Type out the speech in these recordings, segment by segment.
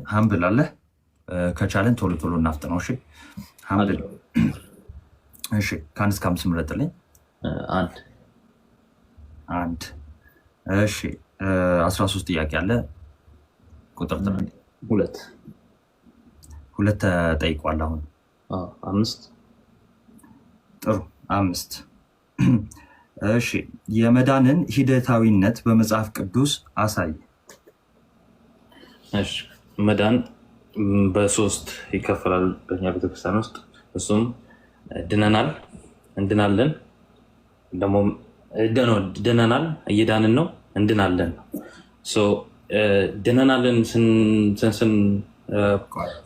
ሀምብል አለ ከቻለን ቶሎ ቶሎ እናፍጥነው። እሺ ሀምብል። እሺ ከአንድ እስከ 5 ምረጥልኝ። አንድ። እሺ 13 ጥያቄ አለ። ቁጥር ጥራልኝ። ሁለት ተጠይቋል። አሁን 5። ጥሩ 5። እሺ የመዳንን ሂደታዊነት በመጽሐፍ ቅዱስ አሳይ። እሺ መዳን በ3 ይከፈላል በእኛ ቤተክርስቲያን ውስጥ። እሱም ድነናል፣ እንድናለን፣ ደግሞ ድነናል፣ እየዳንን ነው፣ እንድናለን። ድነናለን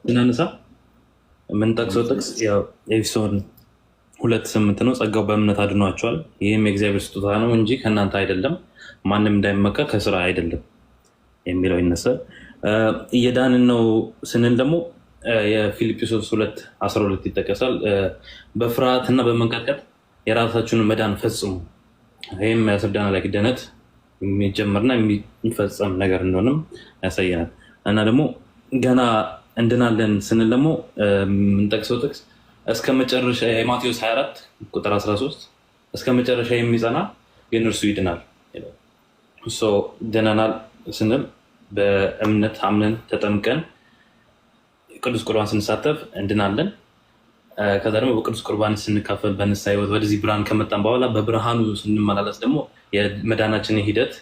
ስናነሳ የምንጠቅሰው ጥቅስ ኤፌሶን 2:8 ነው። ጸጋው በእምነት አድኗቸዋል፣ ይህም የእግዚአብሔር ስጦታ ነው እንጂ ከእናንተ አይደለም፣ ማንም እንዳይመካ ከስራ አይደለም የሚለው ይነሳል። እየዳንን ነው ስንል ደግሞ የፊልጵስዩስ 2:12 ይጠቀሳል። በፍርሃትና በመንቀጥቀጥ የራሳችሁን መዳን ፈጽሙ። ይህም ያስረዳናል። ድነት የሚጀምርና የሚፈጸም ነገር እንደሆነም ያሳየናል። እና ደግሞ ገና እንድናለን ስንል ደግሞ የምንጠቅሰው ጥቅስ እስከ መጨረሻ የማቴዎስ 24 ቁጥር 13 እስከ መጨረሻ የሚጸና ግን እርሱ ይድናል። ድነናል ስንል በእምነት አምነን ተጠምቀን ቅዱስ ቁርባን ስንሳተፍ እንድናለን። ከዛ ደግሞ በቅዱስ ቁርባን ስንካፈል በንስሐ ሕይወት ወደዚህ ብርሃን ከመጣን በኋላ በብርሃኑ ስንመላለስ ደግሞ የመዳናችንን ሂደት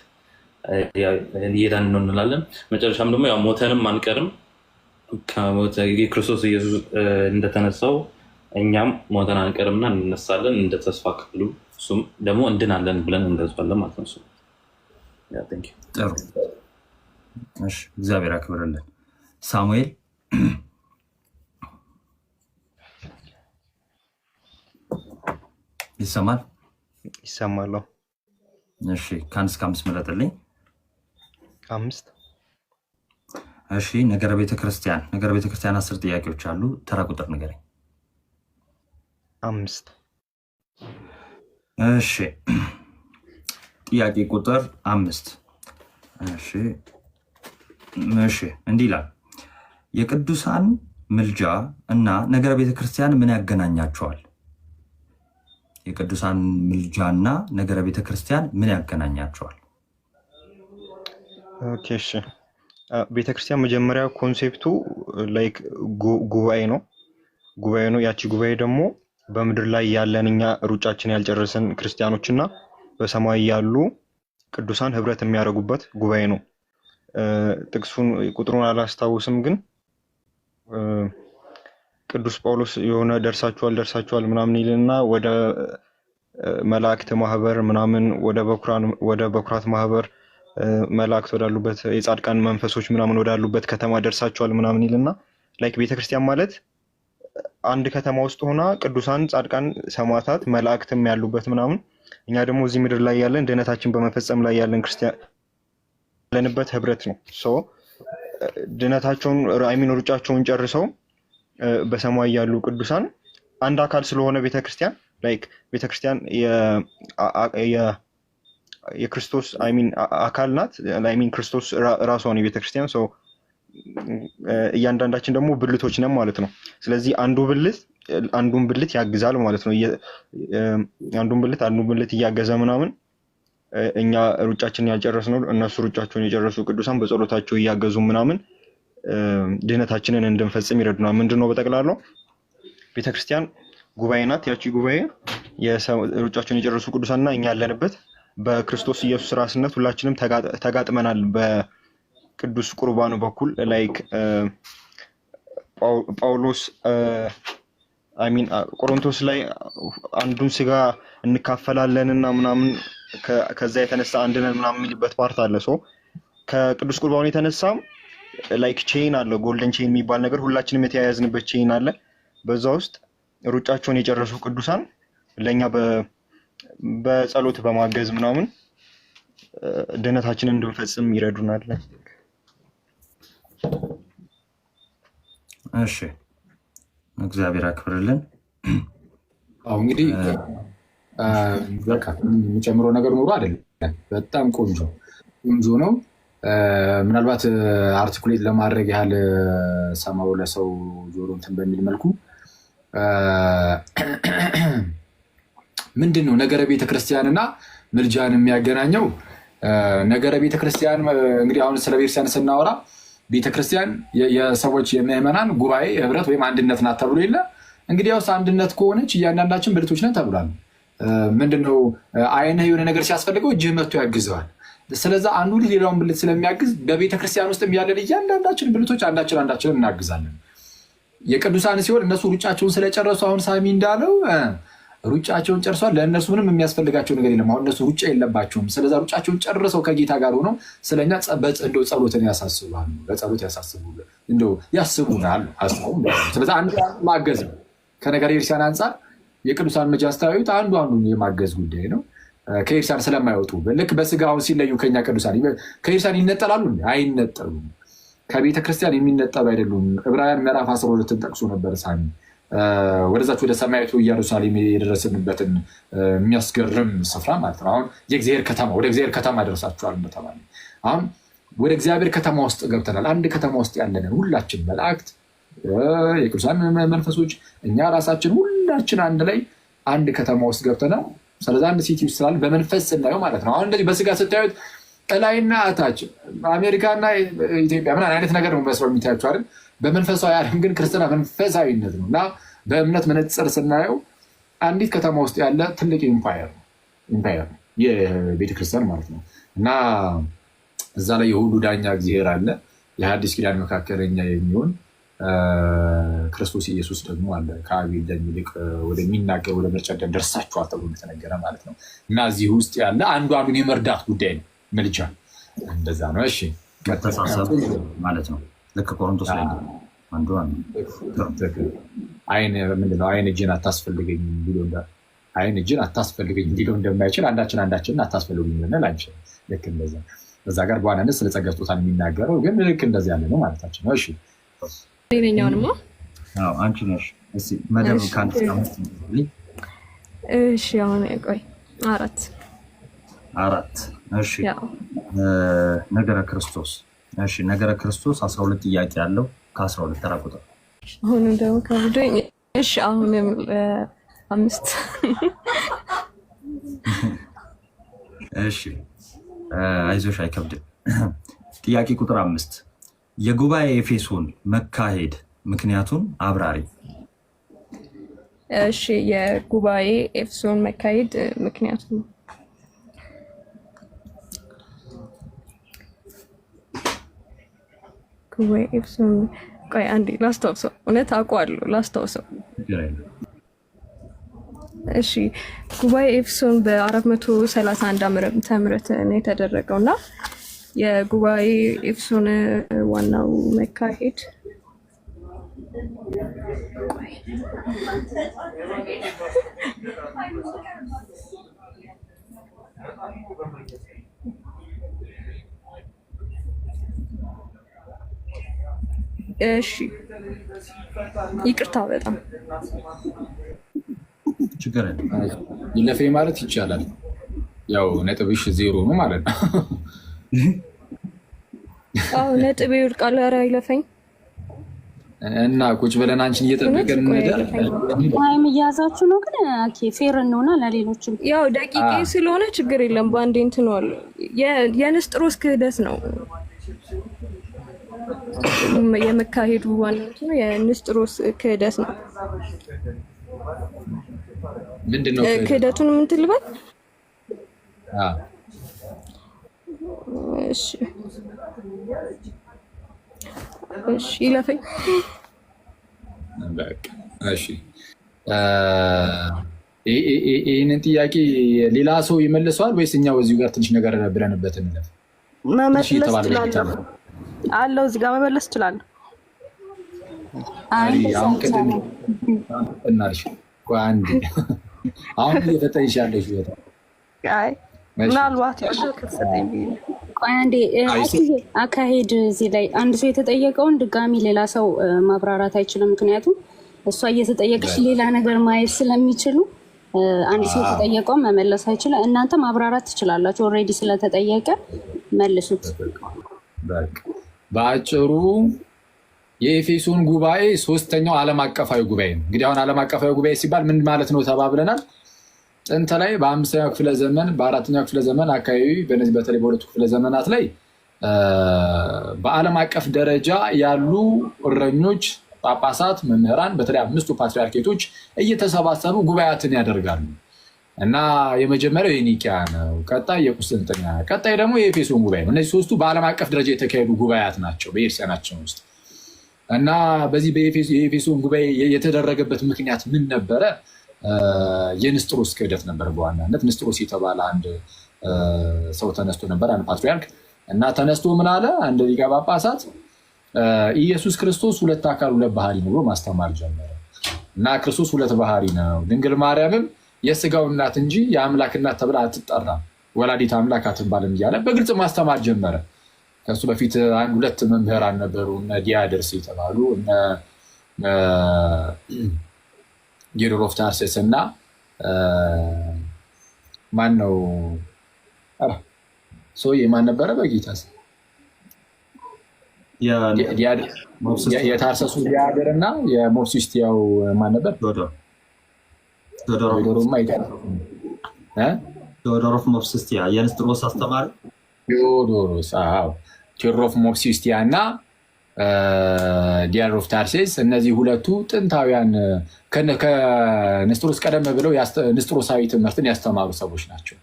እየዳን ነው እንላለን። መጨረሻም ደግሞ ሞተንም አንቀርም። የክርስቶስ ኢየሱስ እንደተነሳው እኛም ሞተን አንቀርምና እንነሳለን እንደ ተስፋ ክፍሉ፣ እሱም ደግሞ እንድናለን ብለን እንገልጿለን ማለት ነው። ጥሩ እግዚአብሔር አክብርልን። ሳሙኤል ይሰማል? ይሰማል። እሺ ከአንድ እስከ 5 ምረጥልኝ። 5። እሺ ነገረ ቤተክርስቲያን 10 ጥያቄዎች አሉ። ተራ ቁጥር ንገረኝ። 5። እሺ ጥያቄ ቁጥር 5። እሺ እንዲህ ይላል፣ የቅዱሳን ምልጃ እና ነገረ ቤተክርስቲያን ምን ያገናኛቸዋል? የቅዱሳን ምልጃ እና ነገረ ቤተክርስቲያን ምን ያገናኛቸዋል? ኦኬ እሺ ቤተክርስቲያን መጀመሪያ ኮንሴፕቱ ላይክ ጉባኤ ነው። ያቺ ጉባኤ ደግሞ በምድር ላይ ያለን እኛ ሩጫችን ያልጨረስን ክርስቲያኖች እና በሰማይ ያሉ ቅዱሳን ህብረት የሚያደርጉበት ጉባኤ ነው። ጥቅሱን ቁጥሩን አላስታውስም፣ ግን ቅዱስ ጳውሎስ የሆነ ደርሳችኋል ምናምን ይልና ወደ መላእክት ማህበር ምናምን ወደ በኩራት ማህበር መላእክት ወዳሉበት የጻድቃን መንፈሶች ምናምን ወዳሉበት ከተማ ደርሳችኋል ምናምን ይልና ላይክ ቤተክርስቲያን ማለት አንድ ከተማ ውስጥ ሆና ቅዱሳን፣ ጻድቃን፣ ሰማዕታት፣ መላእክትም ያሉበት ምናምን እኛ ደግሞ እዚህ ምድር ላይ ያለን ድነታችን በመፈጸም ላይ ያለን ክርስቲያን ያለንበት ህብረት ነው። ድነታቸውን ሩጫቸውን ጨርሰው በሰማይ ያሉ ቅዱሳን አንድ አካል ስለሆነ ቤተክርስቲያን ላይክ ቤተክርስቲያን የክርስቶስ አካል ናት። ክርስቶስ ራሷ ነው የቤተክርስቲያን። እያንዳንዳችን ደግሞ ብልቶች ነን ማለት ነው። ስለዚህ አንዱን ብልት ያግዛል ማለት ነው። አንዱን ብልት እያገዘ ምናምን እኛ ሩጫችንን ያልጨረስነው እነሱ ሩጫቸውን የጨረሱ ቅዱሳን በጸሎታቸው እያገዙ ምናምን ድህነታችንን እንድንፈጽም ይረዱናል። ምንድነው በጠቅላላው ቤተክርስቲያን ጉባኤ ናት። ያቺ ጉባኤ ሩጫቸውን የጨረሱ ቅዱሳንና እኛ ያለንበት በክርስቶስ ኢየሱስ ራስነት ሁላችንም ተጋጥመናል በቅዱስ ቁርባኑ በኩል ላይክ ጳውሎስ ቆሮንቶስ ላይ አንዱን ስጋ እንካፈላለንና ምናምን ከዛ የተነሳ አንድ ነን ምናምን የሚልበት ፓርት አለ። ከቅዱስ ቁርባኑ የተነሳ ላይክ ቼን አለ፣ ጎልደን ቼን የሚባል ነገር ሁላችንም የተያያዝንበት ቼን አለ። በዛ ውስጥ ሩጫቸውን የጨረሱ ቅዱሳን ለኛ በጸሎት በማገዝ ምናምን ድህነታችንን እንድንፈጽም ይረዱናል። እሺ እግዚአብሔር አክብርልን። እንግዲህ በቃ የሚጨምረው ነገር ኖሮ አይደለም። በጣም ቆንጆ ነው። ምናልባት አርቲኩሌት ለማድረግ ያህል ሰማው ለሰው ጆሮ እንትን በሚል መልኩ ምንድን ነው ነገረ ቤተክርስቲያንና ምልጃን የሚያገናኘው? ነገረ ቤተክርስቲያን እንግዲህ አሁን ስለ ቤተክርስቲያን ስናወራ ቤተክርስቲያን የሰዎች የምዕመናን ጉባኤ ህብረት ወይም አንድነት ናት ተብሎ የለ። እንግዲህ ያውስ አንድነት ከሆነች እያንዳንዳችን ብልቶች ነን ተብሏል። ምንድነው አይንህ የሆነ ነገር ሲያስፈልገው እጅህ መጥቶ ያግዘዋል። ስለዛ አንዱ ልጅ ሌላውን ብልት ስለሚያግዝ በቤተክርስቲያን ውስጥ ያለን እያንዳንዳችን ብልቶች አንዳችንን እናግዛለን። የቅዱሳን ሲሆን እነሱ ሩጫቸውን ስለጨረሱ አሁን ሳሚ እንዳለው ሩጫቸውን ጨርሷል። ለእነሱ ምንም የሚያስፈልጋቸው ነገር የለም። አሁን እነሱ ሩጫ የለባቸውም። ስለዛ ሩጫቸውን ጨርሰው ከጌታ ጋር ሆነው ስለኛ እንደው ጸሎትን ያሳስባሉ። በጸሎት ያስቡናል። ስለዛ አንዱ ማገዝ ነው። ከነገረ ቤተክርስቲያን አንጻር የቅዱሳን መጃ አስተያዩት አንዱን የማገዝ ጉዳይ ነው። ከቤተክርስቲያን ስለማይወጡ ልክ በስጋው ሲለዩ ከኛ ቅዱሳን ከቤተክርስቲያን ይነጠላሉ? አይነጠሉም። ከቤተክርስቲያን የሚነጠሉ አይደሉም። ዕብራውያን ምዕራፍ 12 ጠቅሶ ነበር ሳሚ ወደዛች ወደ ሰማያዊቱ ኢየሩሳሌም የደረስንበትን የሚያስገርም ስፍራ ማለት ነው። አሁን ወደ እግዚአብሔር ከተማ ደርሳችኋል እንደተባለ አሁን ወደ እግዚአብሔር ከተማ ውስጥ ገብተናል። አንድ ከተማ ውስጥ ያለንን ሁላችን መላእክት፣ የቅዱሳን መንፈሶች፣ እኛ ራሳችን ሁላችን አንድ ላይ አንድ ከተማ ውስጥ ገብተናል። ስለዚህ አንድ ሲቲ ውስጥ ስላለ በመንፈስ ስናየው ማለት ነው። አሁን እንደዚህ በስጋ ስታዩት እላይና እታች አሜሪካና ኢትዮጵያ ምን አይነት ነገር ነው መስሎ የሚታያቸው አይደል? በመንፈሳዊ ዓለም ግን ክርስትና መንፈሳዊነት ነው እና በእምነት መነጽር ስናየው አንዲት ከተማ ውስጥ ያለ ትልቅ ኢምፓየር ነው የቤተክርስቲያን ማለት ነው። እና እዛ ላይ የሁሉ ዳኛ እግዚአብሔር አለ። የሐዲስ ኪዳን መካከለኛ የሚሆን ክርስቶስ ኢየሱስ ደግሞ አለ። ከአቤል ደም ይልቅ ወደሚናገር ወደ መርጨት ደም ደርሳችኋል ተብሎ እንደተነገረ ማለት ነው። እና እዚህ ውስጥ ያለ አንዱን የመርዳት ጉዳይ ነው ምልጃ። እንደዛ ነው። እሺ መተሳሰብ ማለት ነው። ልክ ቆሮንቶስ ላይ አንዱ አይን እጅን አታስፈልገኝም ቢሎ እንደማይችል አንዳችንን አታስፈልጉኝ ልንል አንችልም። ልክ እንደዛ በዛ ጋር በዋናነት ስለ ጸጋ ስጦታን የሚናገረው ግን ልክ እንደዚህ ያለ ነው ማለታችን ነው። እሺ ሌላኛውንማ አንቺ ነሽ መደብ ከአንድ እስከ 5 እሺ አሁን ቆይ አራት እሺ ነገረ ክርስቶስ እሺ ነገረ ክርስቶስ 12 ጥያቄ ያለው ከ12 ተራ ቁጥር አሁንም ደግሞ ከብዶኝ እሺ አሁንም 5 እሺ አይዞሽ አይከብድም። ጥያቄ ቁጥር 5 የጉባኤ ኤፌሶን መካሄድ ምክንያቱን አብራሪ። እሺ የጉባኤ ኤፌሶን መካሄድ ምክንያቱን ጉባኤ ኤፌሶን ቆይ አንዴ ላስታውሰው። እውነት አውቀዋለሁ ላስታውሰው። እሺ ጉባኤ ኤፌሶን በ431 ዓመተ ምህረት ነው የተደረገው እና የጉባኤ ኤፌሶን ዋናው መካሄድ እሺ ይቅርታ በጣም ችግር ይለፌ ማለት ይቻላል። ያው ነጥብሽ 0 ነው ማለት ነው። አዎ ነጥብ ይወድቃል። ኧረ አይለፈኝ እና ቁጭ ብለን አንቺን እየጠበቀን እንሄዳል። ታይም እያያዛችሁ ነው ግን ኦኬ ፌር እንሆና ለሌሎችም ያው ደቂቄ ስለሆነ ችግር የለም። በአንዴ እንትን ነው የንስጥሮስ ክህደት ነው የመካሄዱ ዋናው ነው። የንስጥሮስ ክህደት ነው። ምንድነው ክህደቱን ምን ትልበል? እሺ ይለፈኝ በቃ እሺ። ይህንን ጥያቄ ሌላ ሰው ይመልሰዋል ወይስ እኛው እዚሁ ጋር ትንሽ ነገር ብለንበት እንለፍ? መመለስ እችላለሁ አለው እዚህ ጋር መመለስ እችላለሁ። አሁን ቅድም እናልሽ አንድ አሁን እየፈጠንሽ ያለሽ ምናልባት ቆይ አንዴ አካሄድ እዚህ ላይ አንድ ሰው የተጠየቀውን ድጋሚ ሌላ ሰው ማብራራት አይችልም። ምክንያቱም እሷ እየተጠየቀች ሌላ ነገር ማየት ስለሚችሉ አንድ ሰው የተጠየቀውን መመለስ አይችልም። እናንተ ማብራራት ትችላላችሁ። ኦልሬዲ ስለተጠየቀ መልሱት። በአጭሩ የኤፌሶን ጉባኤ ሶስተኛው ዓለም አቀፋዊ ጉባኤ ነው። እንግዲህ አሁን ዓለም አቀፋዊ ጉባኤ ሲባል ምን ማለት ነው ተባብለናል። ጥንት ላይ በ5ኛው ክፍለ ዘመን በ4ኛው ክፍለ ዘመን አካባቢ በነዚህ በተለይ በሁለቱ ክፍለ ዘመናት ላይ በዓለም አቀፍ ደረጃ ያሉ እረኞች፣ ጳጳሳት፣ መምህራን በተለይ 5ቱ ፓትሪያርኬቶች እየተሰባሰቡ ጉባኤያትን ያደርጋሉ እና የመጀመሪያው የኒቂያ ነው። ቀጣይ የቁስጥንጥንያ፣ ቀጣይ ደግሞ የኤፌሶን ጉባኤ ነው። እነዚህ ሶስቱ በዓለም አቀፍ ደረጃ የተካሄዱ ጉባኤያት ናቸው በኤርሲያናችን ውስጥ እና በዚህ የኤፌሶን ጉባኤ የተደረገበት ምክንያት ምን ነበረ? የንስጥሮስ ክህደት ነበር በዋናነት። ንስጥሮስ የተባለ አንድ ሰው ተነስቶ ነበር፣ አንድ ፓትሪያርክ እና ተነስቶ ምን አለ? አንድ ሊቀ ጳጳሳት ኢየሱስ ክርስቶስ ሁለት አካል ሁለት ባህሪ ነው ብሎ ማስተማር ጀመረ እና ክርስቶስ ሁለት ባህሪ ነው፣ ድንግል ማርያምም የስጋው እናት እንጂ የአምላክ እናት ተብላ አትጠራም፣ ወላዲት አምላክ አትባልም እያለ በግልጽ ማስተማር ጀመረ። ከሱ በፊት ሁለት መምህራን ነበሩ፣ እነ ዲያድርስ የተባሉ እነ ጌዶር ኦፍ ታርሴስ እና ማን ነው ሰውዬ ማን ነበረ? በጌታስ የታርሰሱ ዲያድር እና የሞርሲስቲያው ማን ነበር? ቴዎዶር ኦፍ ሞርሲስቲያ የንስጥሮስ አስተማሪ ቴዎዶር ኦፍ ሞርሲስቲያ እና ዲያድር ኦፍ ታርሴስ። እነዚህ ሁለቱ ጥንታውያን ከንስጥሮስ ቀደም ብለው ንስጥሮሳዊ ትምህርትን ያስተማሩ ሰዎች ናቸው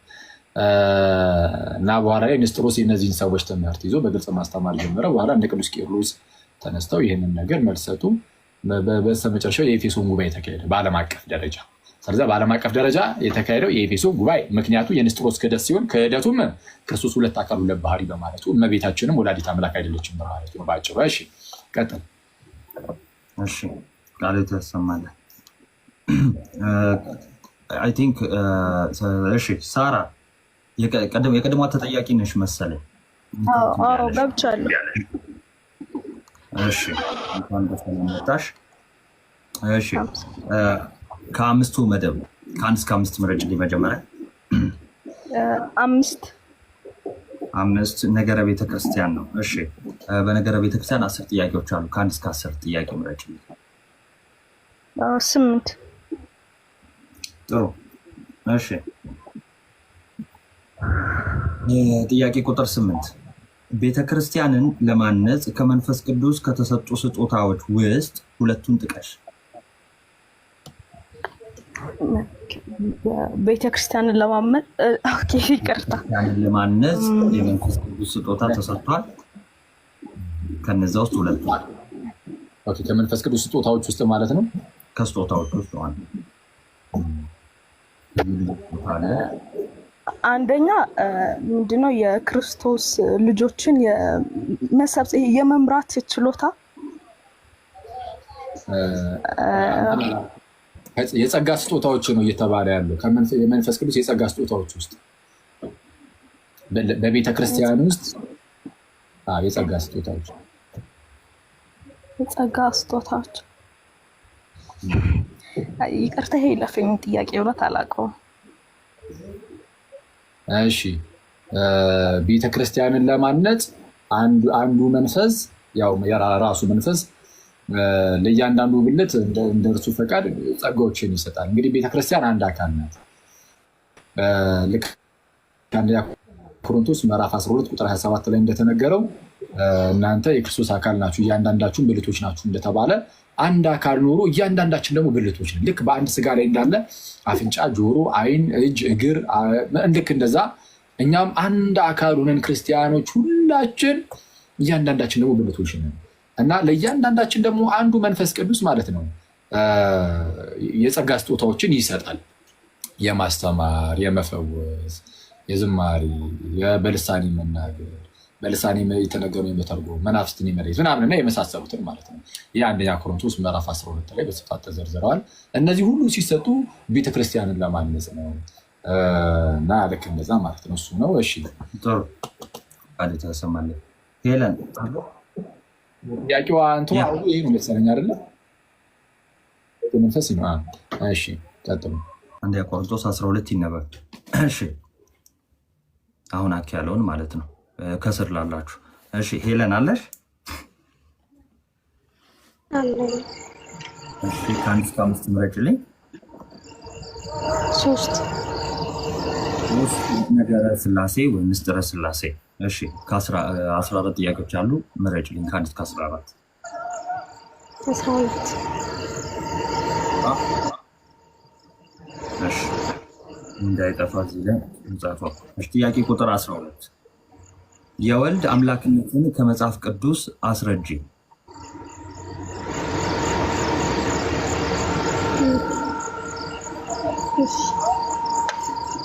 እና በኋላ ላይ ንስጥሮስ የእነዚህን ሰዎች ትምህርት ይዞ በግልጽ ማስተማር ጀመረ። በኋላ እንደ ቅዱስ ቄርሎስ ተነስተው ይህንን ነገር መልስ ሰጡ። በስተመጨረሻው የኤፌሶን ጉባኤ ተካሄደ በዓለም አቀፍ ደረጃ። ስለዚህ በዓለም አቀፍ ደረጃ የተካሄደው የኤፌሶን ጉባኤ ምክንያቱ የንስጥሮስ ክህደት ሲሆን ክህደቱም ክርስቶስ ሁለት አካል ሁለት ባህሪ በማለቱ እመቤታችንም ወላዲት አምላክ አይደለችም በማለቱ ነው በአጭሩ። እሺ ቀጥል። እሺ ቃል ተሰማለ። አይ ቲንክ እሺ ሳራ የቀድሞ ተጠያቂ ነሽ መሰለኝ። አዎ ገብቻለሁ። እሺ እንኳን ተሰማታሽ። እሺ ከአምስቱ መደብ ከ1 እስከ 5 ምረጭ። መጀመሪያ 5 ነገረ ቤተክርስቲያን ነው። እሺ በነገረ ቤተክርስቲያን 10 ጥያቄዎች አሉ። ከ1 እስከ 10 ጥያቄ ምረጭ። 8 ጥሩ። እሺ ጥያቄ ቁጥር 8 ቤተክርስቲያንን ለማነጽ ከመንፈስ ቅዱስ ከተሰጡ ስጦታዎች ውስጥ ሁለቱን ጥቀሽ። ቤተክርስቲያንን ለማነጽ የመንፈስ ቅዱስ ስጦታ ተሰጥቷል። ከነዛ ውስጥ ሁለቱ ከመንፈስ ቅዱስ ስጦታዎች ውስጥ ማለት ነው። ከስጦታዎች ውስጥ አንደኛ ምንድነው? የክርስቶስ ልጆችን የመምራት ችሎታ፣ የጸጋ ስጦታዎች ነው እየተባለ ያለው። የመንፈስ ቅዱስ የጸጋ ስጦታዎች ውስጥ በቤተ ክርስቲያን ውስጥ የጸጋ ስጦታዎች ይቅርታ፣ ይሄ ለፈኝ ጥያቄ እውነት አላውቀውም። እሺ ቤተክርስቲያንን ለማነጽ አንዱ መንፈስ ያው የራሱ መንፈስ ለእያንዳንዱ ብልት እንደ እርሱ ፈቃድ ጸጋዎችን ይሰጣል። እንግዲህ ቤተክርስቲያን አንድ አካል ናት። ልክ አንደኛ ቆሮንቶስ ምዕራፍ 12 ቁጥር 27 ላይ እንደተነገረው እናንተ የክርስቶስ አካል ናችሁ፣ እያንዳንዳችሁን ብልቶች ናችሁ እንደተባለ አንድ አካል ኖሮ እያንዳንዳችን ደግሞ ብልቶች ነን። ልክ በአንድ ስጋ ላይ እንዳለ አፍንጫ፣ ጆሮ፣ አይን፣ እጅ፣ እግር ልክ እንደዛ እኛም አንድ አካል ሆነን ክርስቲያኖች ሁላችን እያንዳንዳችን ደግሞ ብልቶች ነን እና ለእያንዳንዳችን ደግሞ አንዱ መንፈስ ቅዱስ ማለት ነው የጸጋ ስጦታዎችን ይሰጣል። የማስተማር፣ የመፈወስ፣ የዝማሬ፣ በልሳን መናገር፣ በልሳን የተነገሩ የመተርጎም፣ መናፍስትን የመለየት ምናምን እና የመሳሰሉትን ማለት ነው። ይህ አንደኛ ቆሮንቶስ ምዕራፍ 12 ላይ በስፋት ተዘርዝረዋል። እነዚህ ሁሉ ሲሰጡ ቤተክርስቲያንን ለማነጽ ነው እና ልክ እንደዛ ማለት ነው። እሱ ነው። እሺ ጥሩ ቃል ተሰማለ። ሄለን ጥያቄዋ እንትን ይሄ ነው መሰለኝ አይደለ? መንፈስ ነው። እሺ ቀጥሉ። አንደኛ ቆሮንቶስ 12 ይነበብ። እሺ አሁን አክ ያለውን ማለት ነው ከስር ላላችሁ እሺ ሄለን አለሽ? አለ። እሺ ከአንድ እስከ አምስት ምረጭልኝ። 3 ነገረ ስላሴ ወይ ምስጢረ ስላሴ። እሺ ከ14 ጥያቄዎች አሉ፣ ምረጭልኝ ከአንድ እስከ 14። 12 እሺ እንዳይጠፋ እዚህ ላይ እንጻፈው። እሺ ጥያቄ ቁጥር 12 የወልድ አምላክነትን ከመጽሐፍ ቅዱስ አስረጂ።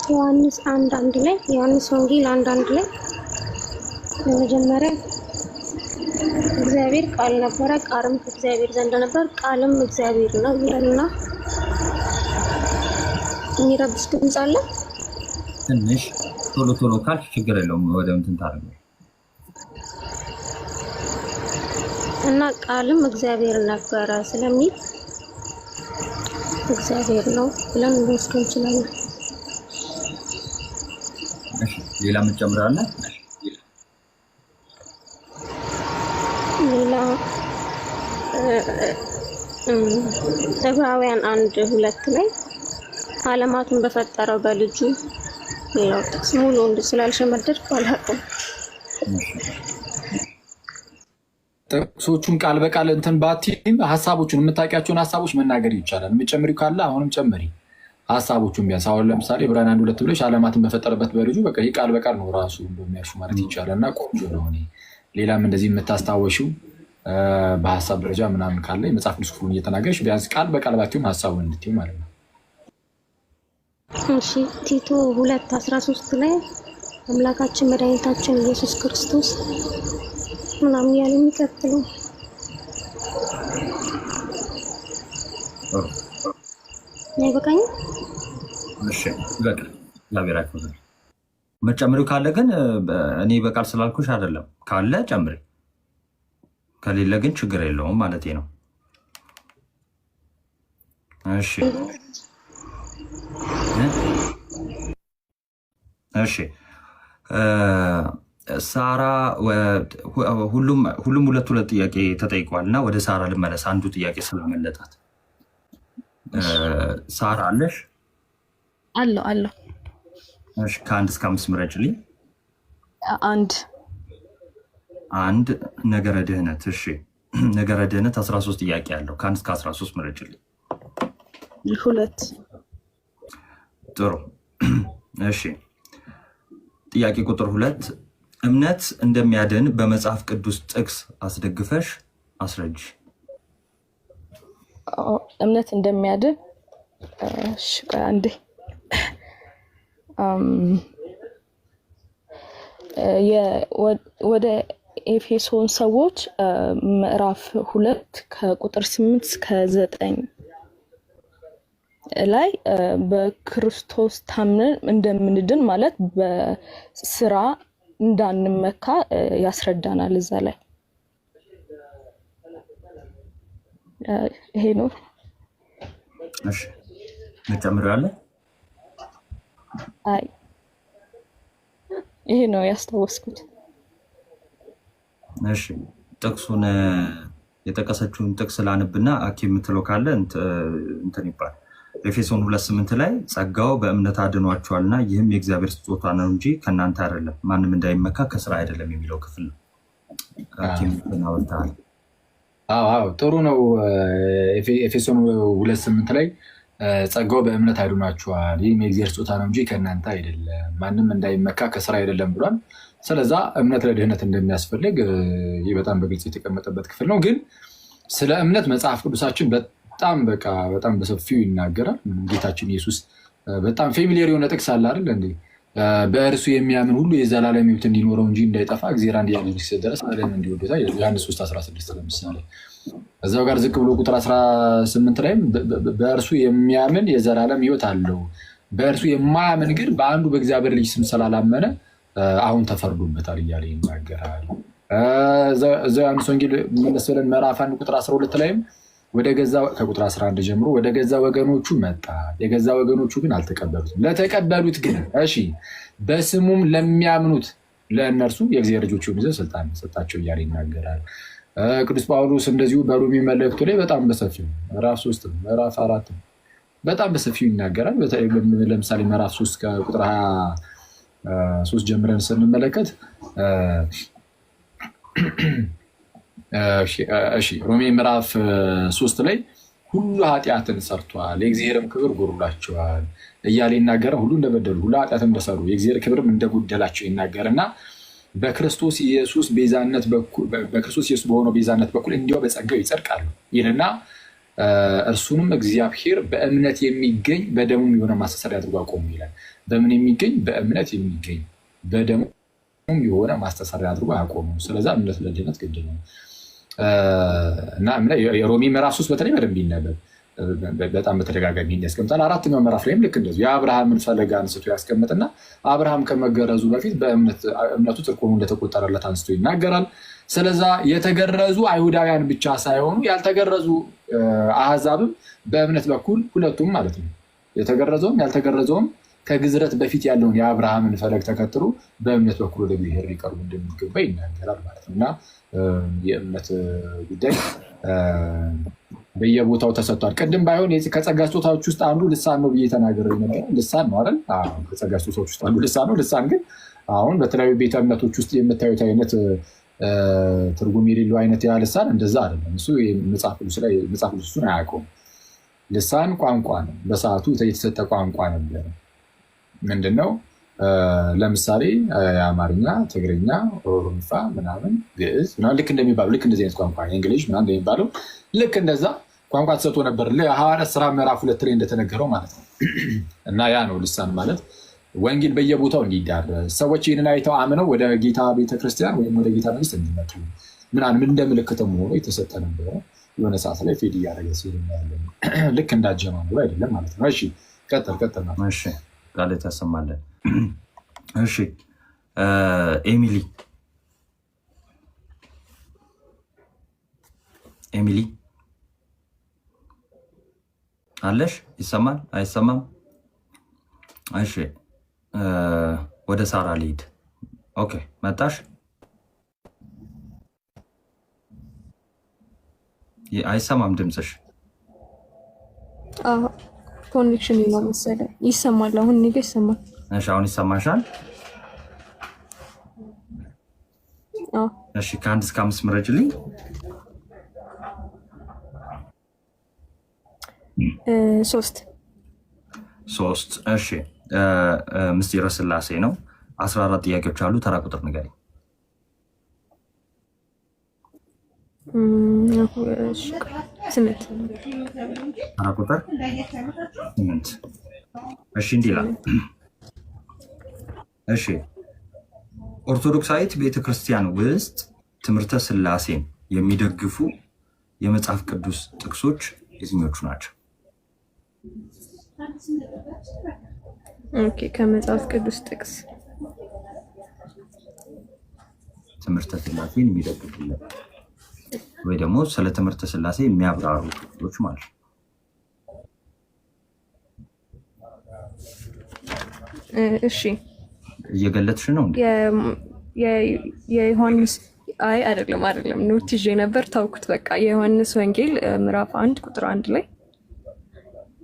ዮሐንስ 1:1 ላይ ዮሐንስ ወንጌል 1:1 ላይ በመጀመሪያ እግዚአብሔር ቃል ነበረ፣ ቃልም ከእግዚአብሔር ዘንድ ነበር፣ ቃልም እግዚአብሔር ነው ይላልና የሚረብሽ ድምፅ አለ። ትንሽ ቶሎ ካልሽ ችግር የለውም፣ ወደ እንትን ታደርጊው እና ቃልም እግዚአብሔር ነበረ ስለሚል እግዚአብሔር ነው ብለን እንወስድ እንችላለን። እሺ ሌላ የምትጨምራለህ? ሌላ ዕብራውያን 1:2 ላይ ዓለማቱን በፈጠረው በልጁ ሌላው ጥቅስ ሙሉ ስላልሸመደድኩ አላውቅም። ጥቅሶቹን ቃል በቃል እንትን ባቲም ሀሳቦቹን የምታውቂያቸውን ሀሳቦች መናገር ይቻላል። የምጨምሪው ካለ አሁንም ጨምሪ ሀሳቦቹን ቢያንስ። አሁን ለምሳሌ ዕብራውያን 1:2 ብለሽ ዓለማትን በፈጠረበት በልጁ በቃ ይህ ቃል በቃል ነው ራሱ እንደሚያርሹ ማለት ይቻላል። እና ቆንጆ ነው። ሌላም እንደዚህ የምታስታወሽው በሀሳብ ደረጃ ምናምን ካለ የመጽሐፍ ቅዱስ ክፍሉን እየተናገርሽ ቢያንስ ቃል በቃል ባቲውም ሀሳቡን እንድትይው ማለት ነው። እሺ ቲቶ 2:13 ላይ አምላካችን መድኃኒታችን ኢየሱስ ክርስቶስ ምናምን ያለ የሚቀጥለው አይበቃኝ? እሺ በቃ እግዚአብሔር ያክብር። መጨመሪው ካለ ግን እኔ በቃል ስላልኩሽ አይደለም፣ ካለ ጨምሪ፣ ከሌለ ግን ችግር የለውም ማለት ነው። እሺ እሺ ሳራ ሁሉም 2 ጥያቄ ተጠይቋል እና ወደ ሳራ ልመለስ። አንዱ ጥያቄ ስላመለጣት ሳራ አለሽ? አለው። እሺ ከ1 እስከ 5 ምረጭልኝ። 1 ነገረ ድህነት። እሺ ነገረ ድህነት 13 ጥያቄ አለው። ከ1 እስከ 13 ምረጭልኝ። 2 ጥሩ። እሺ ጥያቄ ቁጥር 2 እምነት እንደሚያድን በመጽሐፍ ቅዱስ ጥቅስ አስደግፈሽ አስረጅ። እምነት እንደሚያድን አንዴ ወደ ኤፌሶን ሰዎች ምዕራፍ 2 ከቁጥር 8 እስከ 9 ላይ በክርስቶስ ታምነን እንደምንድን ማለት በስራ እንዳንመካ ያስረዳናል። እዛ ላይ ይሄ ነው። እሺ እንጨምራለን። አይ ይሄ ነው ያስታወስኩት። እሺ ጥቅሱን የጠቀሰችውን ጥቅስ ላንብና አኪ የምትለው ካለ እንትን ይባል። ኤፌሶን 2:8 ላይ ጸጋው በእምነት አድኗቸዋልና ይህም የእግዚአብሔር ስጦታ ነው እንጂ ከእናንተ አይደለም፣ ማንም እንዳይመካ ከስራ አይደለም የሚለው ክፍል ነው። ናወርታል። አዎ ጥሩ ነው። ኤፌሶን 2:8 ላይ ጸጋው በእምነት አድኗቸዋል፣ ይህም የእግዚአብሔር ስጦታ ነው እንጂ ከእናንተ አይደለም፣ ማንም እንዳይመካ ከስራ አይደለም ብሏል። ስለዛ እምነት ለድህነት እንደሚያስፈልግ ይህ በጣም በግልጽ የተቀመጠበት ክፍል ነው። ግን ስለ እምነት መጽሐፍ ቅዱሳችን በጣም በሰፊው ይናገራል። ጌታችን ኢየሱስ በጣም ፌሚሊየር የሆነ ጥቅስ አለ አይደል እንዴ? በእርሱ የሚያምን ሁሉ የዘላለም ሕይወት እንዲኖረው እንጂ እንዳይጠፋ እግዚአብሔር አንድያ ልጁን እስኪሰጥ ድረስ ዓለምን እንዲወዶታል። ዮሐንስ 3:16 ለምሳሌ። እዛው ጋር ዝቅ ብሎ ቁጥር 18 ላይም በእርሱ የሚያምን የዘላለም ሕይወት አለው፣ በእርሱ የማያምን ግን በአንዱ በእግዚአብሔር ልጅ ስም ስላላመነ አሁን ተፈርዶበታል እያለ ይናገራል። እዛው ዮሐንስ ወንጌል መለስ ብለን ምዕራፍ 1 ቁጥር 12 ላይም ከቁጥር 11 ጀምሮ ወደ ገዛ ወገኖቹ መጣ፣ የገዛ ወገኖቹ ግን አልተቀበሉትም። ለተቀበሉት ግን በስሙም ለሚያምኑት ለእነርሱ የእግዚአብሔር ልጆች የሆኑ ዘንድ ስልጣን ሰጣቸው እያለ ይናገራል። ቅዱስ ጳውሎስ እንደዚሁ በሮሜ መልእክቱ ላይ በጣም በሰፊው ምዕራፍ 3 ምዕራፍ 4 በጣም በሰፊው ይናገራል። ለምሳሌ ምዕራፍ 3 ከቁጥር 23 ጀምረን ስንመለከት ሮሜ ምዕራፍ 3 ላይ ሁሉ ኃጢአትን ሰርቷል፣ የእግዚአብሔርም ክብር ጎድሏቸዋል እያለ ይናገራል። ሁሉ እንደበደሉ ሁሉ ኃጢአትን እንደሰሩ የእግዚአብሔር ክብርም እንደጎደላቸው ይናገርና በክርስቶስ ኢየሱስ በሆነው ቤዛነት በኩል እንዲያው በጸጋው ይጸድቃሉ ይልና እርሱንም እግዚአብሔር በእምነት የሚገኝ በደሙም የሆነ ማስተስረያ አድርጎ አቆሙ ይላል። በምን የሚገኝ? በእምነት የሚገኝ በደሙም የሆነ ማስተስረያ አድርጎ አቆሙ። ስለዛ እምነት ለድነት ግድ ነው እና የሮሜ ምዕራፍ 3 በተለይ በደንብ ይነበብ በጣም በተደጋጋሚ ያስቀምጣል። 4ኛው ምዕራፍ ላይም ልክ እንደዚሁ የአብርሃምን ፈለግ አንስቶ ያስቀምጥና አብርሃም ከመገረዙ በፊት እምነቱ ጽድቅ ሆኖ እንደተቆጠረለት አንስቶ ይናገራል። ስለዛ የተገረዙ አይሁዳውያን ብቻ ሳይሆኑ ያልተገረዙ አሕዛብም በእምነት በኩል ሁለቱም ማለት ነው የተገረዘውም ያልተገረዘውም ከግዝረት በፊት ያለውን የአብርሃምን ፈለግ ተከትሎ በእምነት በኩል ወደ እግዚአብሔር ሊቀርቡ እንደሚገባ ይናገራል ማለት ነው እና የእምነት ጉዳይ በየቦታው ተሰጥቷል። ቅድም ባይሆን ከጸጋ ስጦታዎች ውስጥ አንዱ ልሳን ነው ብዬ ተናገረ ነበር። ልሳን ነው አይደል? ከጸጋ ስጦታዎች ውስጥ አንዱ ልሳን ነው። ልሳን ግን አሁን በተለያዩ ቤተ እምነቶች ውስጥ የምታዩት አይነት ትርጉም የሌለው አይነት ያ ልሳን እንደዛ አይደለም። እሱ መጽሐፍ ቅዱስ እሱን አያውቀውም። ልሳን ቋንቋ ነው። በሰዓቱ የተሰጠ ቋንቋ ነበረ። ምንድነው? ለምሳሌ የአማርኛ፣ ትግርኛ፣ ኦሮምኛ ምናምን ግዕዝ ልክ እንደሚባሉ ልክ እንደዚህ አይነት ቋንቋ እንግሊሽ ምናምን እንደሚባለው ልክ እንደዛ ቋንቋ ተሰጥቶ ነበር። ሐዋርያት ሥራ ምዕራፍ 2 ላይ እንደተነገረው ማለት ነው። እና ያ ነው ልሳን ማለት ወንጌል በየቦታው እንዲዳረስ ሰዎች ይህንን አይተው አምነው ወደ ጌታ ቤተክርስቲያን ወይም ወደ ጌታ መንግስት እንዲመጡ ምናምን እንደ ምልክትም ሆኖ የተሰጠ ነበረ። የሆነ ሰዓት ላይ ፌድ እያደረገ ሲል እናያለን። ልክ እንዳጀማመሩ አይደለም ማለት ነው። እሺ ቀጥል ነው። እሺ ቃል ታሰማለን። እሺ ኤሚሊ አለሽ? ይሰማል አይሰማም? እሺ ወደ ሳራ ልሂድ። ኦኬ መጣሽ? አይሰማም ድምፅሽ? ኮኔክሽን ነው መሰለኝ። ይሰማል አሁን እኔ ጋ ይሰማል። እሺ አሁን ይሰማሻል? እሺ ከ1 እስከ 5 ምረጭልኝ። 3 እሺ ምስጢረ ሥላሴ ነው። 14 ጥያቄዎች አሉ። ተራ ቁጥር ንገሪኝ። ተራ ቁጥር 8። እሺ እንዲህ ይላል። እሺ ኦርቶዶክሳዊት ቤተክርስቲያን ውስጥ ትምህርተ ሥላሴን የሚደግፉ የመጽሐፍ ቅዱስ ጥቅሶች የትኞቹ ናቸው? ኦኬ ከመጽሐፍ ቅዱስ ጥቅስ ትምህርተ ሥላሴን የሚደግፉለት ወይ ደግሞ ስለ ትምህርተ ሥላሴ የሚያብራሩ ጥቅሶች ማለት ነው። እሺ እየገለጥሽ ነው እንዴ? የዮሐንስ አይደለም ኖት ይዤ ነበር ታውኩት። በቃ የዮሐንስ ወንጌል ምዕራፍ 1 ቁጥር 1 ላይ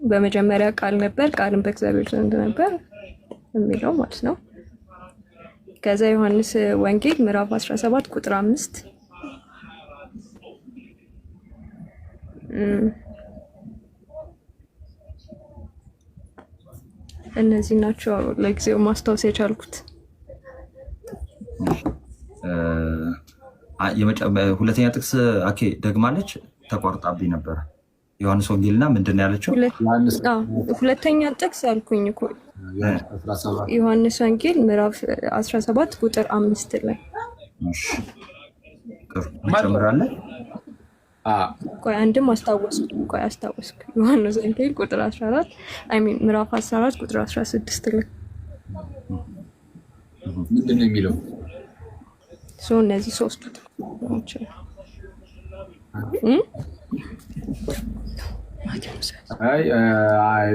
በመጀመሪያ ቃል ነበር፣ ቃልም በእግዚአብሔር ዘንድ ነበር የሚለው ማለት ነው። ከዛ ዮሐንስ ወንጌል ምዕራፍ 17 ቁጥር 5 እነዚህ ናቸው ለጊዜው ማስታወስ የቻልኩት። ሁለተኛ ጥቅስ ደግማለች፣ ተቋርጣብኝ ነበረ። ዮሐንስ ወንጌልና ምንድን ነው ያለችው? ሁለተኛ ጥቅስ አልኩኝ እኮ ዮሐንስ ወንጌል ምዕራፍ 17 ቁጥር 5 ላይ ጨምራለን። ቆይ አንድም አስታወስኩ። ዮሐንስ ወንጌል ቁጥር 14 ምዕራፍ 14 ቁጥር 16 ላይ ምንድን ነው የሚለው? እነዚህ ሶስቱ ናቸው። አይ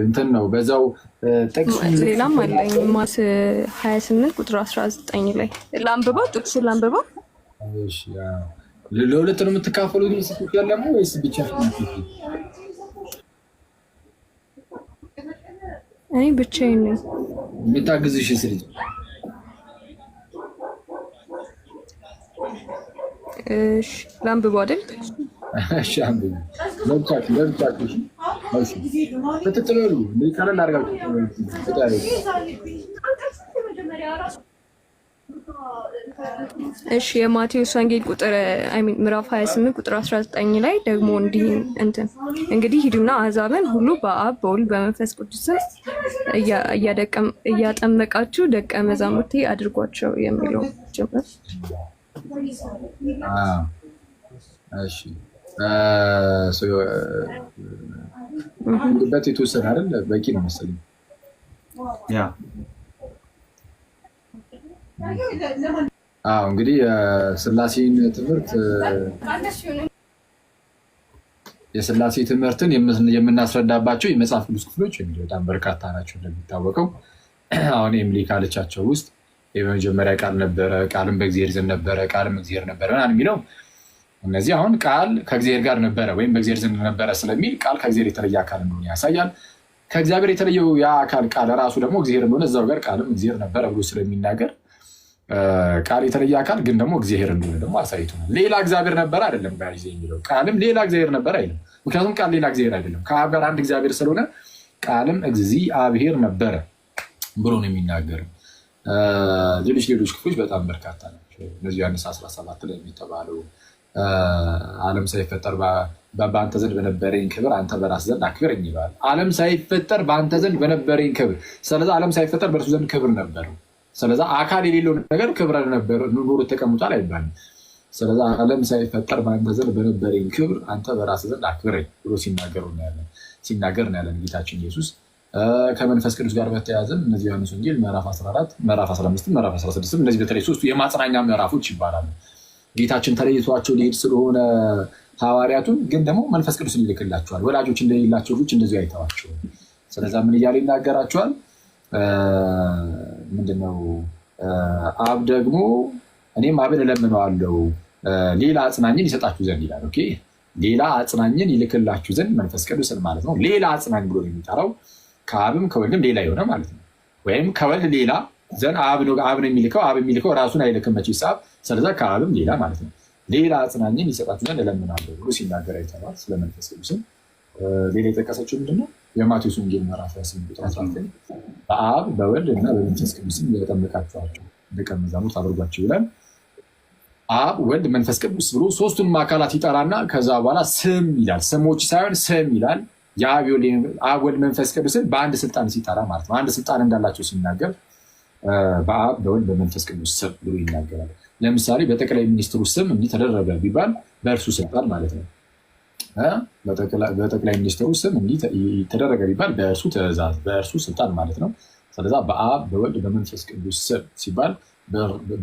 እንትን ነው በዛው ጥቅስ ሌላም አለኝ ማስ 28 ቁጥር 19 ላይ ላንብበው፣ ጥቅሱን ላንብበው። እሺ ለሁለት ነው የምትካፈሉት መስጠት ያለሙ ወይስ ብቻ? እኔ ብቻዬን ነኝ። የምታግዝሽ ስልጅ እሺ ላንብበው አይደል? እሺ አንብቢ። ለብቻችሁ እሺ ተጥተሉ ለቀለል አድርጋችሁ እሺ የማቴዎስ ወንጌል ቁጥር ምዕራፍ 28 ቁጥር 19 ላይ ደግሞ እንዲህ እንግዲህ ሂዱና አሕዛብን ሁሉ በአብ በወልድ በመንፈስ ቅዱስ እያጠመቃችሁ ደቀ መዛሙርቴ አድርጓቸው የሚለው ጭምር። እሺ በት የተወሰነ አይደል? በቂ ነው መሰለኝ። ያ እንግዲህ የሥላሴን ትምህርት የሥላሴ ትምህርትን የምናስረዳባቸው የመጽሐፍ ቅዱስ ክፍሎች በጣም በርካታ ናቸው። እንደሚታወቀው አሁን ኤምሊ ካለቻቸው ውስጥ የመጀመሪያ ቃል ነበረ፣ ቃልም በእግዚአብሔር ዘንድ ነበረ፣ ቃልም እግዚአብሔር ነበረ የሚለው እነዚህ አሁን ቃል ከእግዚአብሔር ጋር ነበረ ወይም በእግዚአብሔር ዘንድ ነበረ ስለሚል ቃል ከእግዚአብሔር የተለየ አካል እንደሆነ ያሳያል። ከእግዚአብሔር የተለየው ያ አካል ቃል ራሱ ደግሞ እግዚአብሔር እንደሆነ እዛው ጋር ቃልም እግዚአብሔር ነበረ ብሎ ስለሚናገር ቃል የተለየ አካል ግን ደግሞ እግዚአብሔር እንደሆነ ደግሞ አሳይቶናል። ሌላ እግዚአብሔር ነበረ አይደለም ጋር የሚለው ቃልም ሌላ እግዚአብሔር ነበረ አይልም። ምክንያቱም ቃል ሌላ እግዚአብሔር አይደለም፣ ከአብ ጋር አንድ እግዚአብሔር ስለሆነ ቃልም እግዚአብሔር ነበረ ብሎ ነው የሚናገረው። ሌሎች ክፍሎች በጣም በርካታ ናቸው። እነዚህ ዮሐንስ 17 ላይ የሚተባለው ዓለም ሳይፈጠር በአንተ ዘንድ በነበረኝ ክብር አንተ በራስ ዘንድ አክብረኝ ይላል። ዓለም ሳይፈጠር በአንተ ዘንድ በነበረኝ ክብር፣ ስለዛ ዓለም ሳይፈጠር በእርሱ ዘንድ ክብር ነበረው። ስለዛ አካል የሌለው ነገር ክብር ነበር ኑሮ ተቀምጧል አይባልም። ስለዛ ዓለም ሳይፈጠር በአንተ ዘንድ በነበረኝ ክብር አንተ በራስ ዘንድ አክብረኝ ብሎ ሲናገር ነው ያለን ጌታችን ኢየሱስ። ከመንፈስ ቅዱስ ጋር በተያያዘም እነዚህ ዮሐንስ ወንጌል ምዕራፍ 14 ምዕራፍ 15 ምዕራፍ 16 እነዚህ በተለይ ሶስቱ የማጽናኛ ምዕራፎች ይባላሉ። ጌታችን ተለይቷቸው ሊሄድ ስለሆነ ሐዋርያቱን ግን ደግሞ መንፈስ ቅዱስን ይልክላቸዋል። ወላጆች እንደሌላቸው ልጆች እንደዚሁ አይተዋቸው። ስለዛ ምን እያለ ይናገራቸዋል? ምንድነው? አብ ደግሞ እኔም አብን እለምነዋለሁ ሌላ አጽናኝን ይሰጣችሁ ዘንድ ይላል። ኦኬ ሌላ አጽናኝን ይልክላችሁ ዘንድ መንፈስ ቅዱስን ማለት ነው። ሌላ አጽናኝ ብሎ የሚጠራው ከአብም ከወልድም ሌላ የሆነ ማለት ነው። ወይም ከወልድ ሌላ ዘንድ አብ ነው የሚልከው። አብ የሚልከው ራሱን አይልክም መቼስ አብ። ስለዛ ከአብም ሌላ ማለት ነው። ሌላ አጽናኝን ይሰጣችሁ ዘንድ እለምናለሁ ብሎ ሲናገር አይተናል። ስለ መንፈስ ቅዱስም ሌላ የጠቀሰችው ምንድነው? የማቴዎስ ወንጌል ምዕራፍ 28 ቁጥር 19 በአብ በወልድ እና በመንፈስ ቅዱስም እያጠመቃችኋቸው ደቀ መዛሙርት አድርጓቸው ይላል። አብ ወልድ መንፈስ ቅዱስ ብሎ ሶስቱንም አካላት ይጠራና ከዛ በኋላ ስም ይላል። ስሞች ሳይሆን ስም ይላል። የአብ ወልድ መንፈስ ቅዱስን በአንድ ስልጣን ሲጠራ ማለት ነው። አንድ ስልጣን እንዳላቸው ሲናገር በአብ በወልድ በመንፈስ ቅዱስ ስም ብሎ ይናገራል። ለምሳሌ በጠቅላይ ሚኒስትሩ ስም እንዲህ ተደረገ ቢባል በእርሱ ስልጣን ማለት ነው። በጠቅላይ ሚኒስትሩ ስም እንዲህ ተደረገ ቢባል በእርሱ ትእዛዝ፣ በእርሱ ስልጣን ማለት ነው። ስለዛ በአብ በወልድ በመንፈስ ቅዱስ ስም ሲባል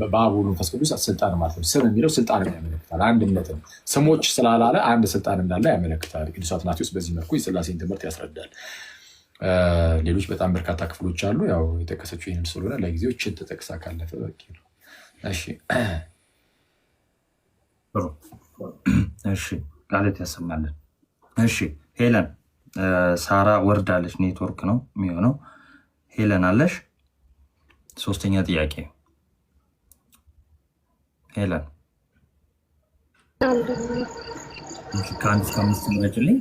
በአብ ወልድ መንፈስ ቅዱስ ስልጣን ማለት ነው። ስም የሚለው ስልጣንን ያመለክታል፣ አንድነትን። ስሞች ስላላለ አንድ ስልጣን እንዳለ ያመለክታል። ቅዱስ አትናቴዎስ በዚህ መልኩ የሥላሴን ትምህርት ያስረዳል። ሌሎች በጣም በርካታ ክፍሎች አሉ። ያው የጠቀሰችው ይህንን ስለሆነ ለጊዜው ችን ተጠቅሳ ካለፈ በቂ ነው። እሺ ቃለት ያሰማለን። እሺ ሄለን ሳራ ወርዳለች። ኔትወርክ ነው የሚሆነው። ሄለን አለሽ? ሶስተኛ ጥያቄ ሄለን ከአንድ እስከ 5 ምረጭልኝ።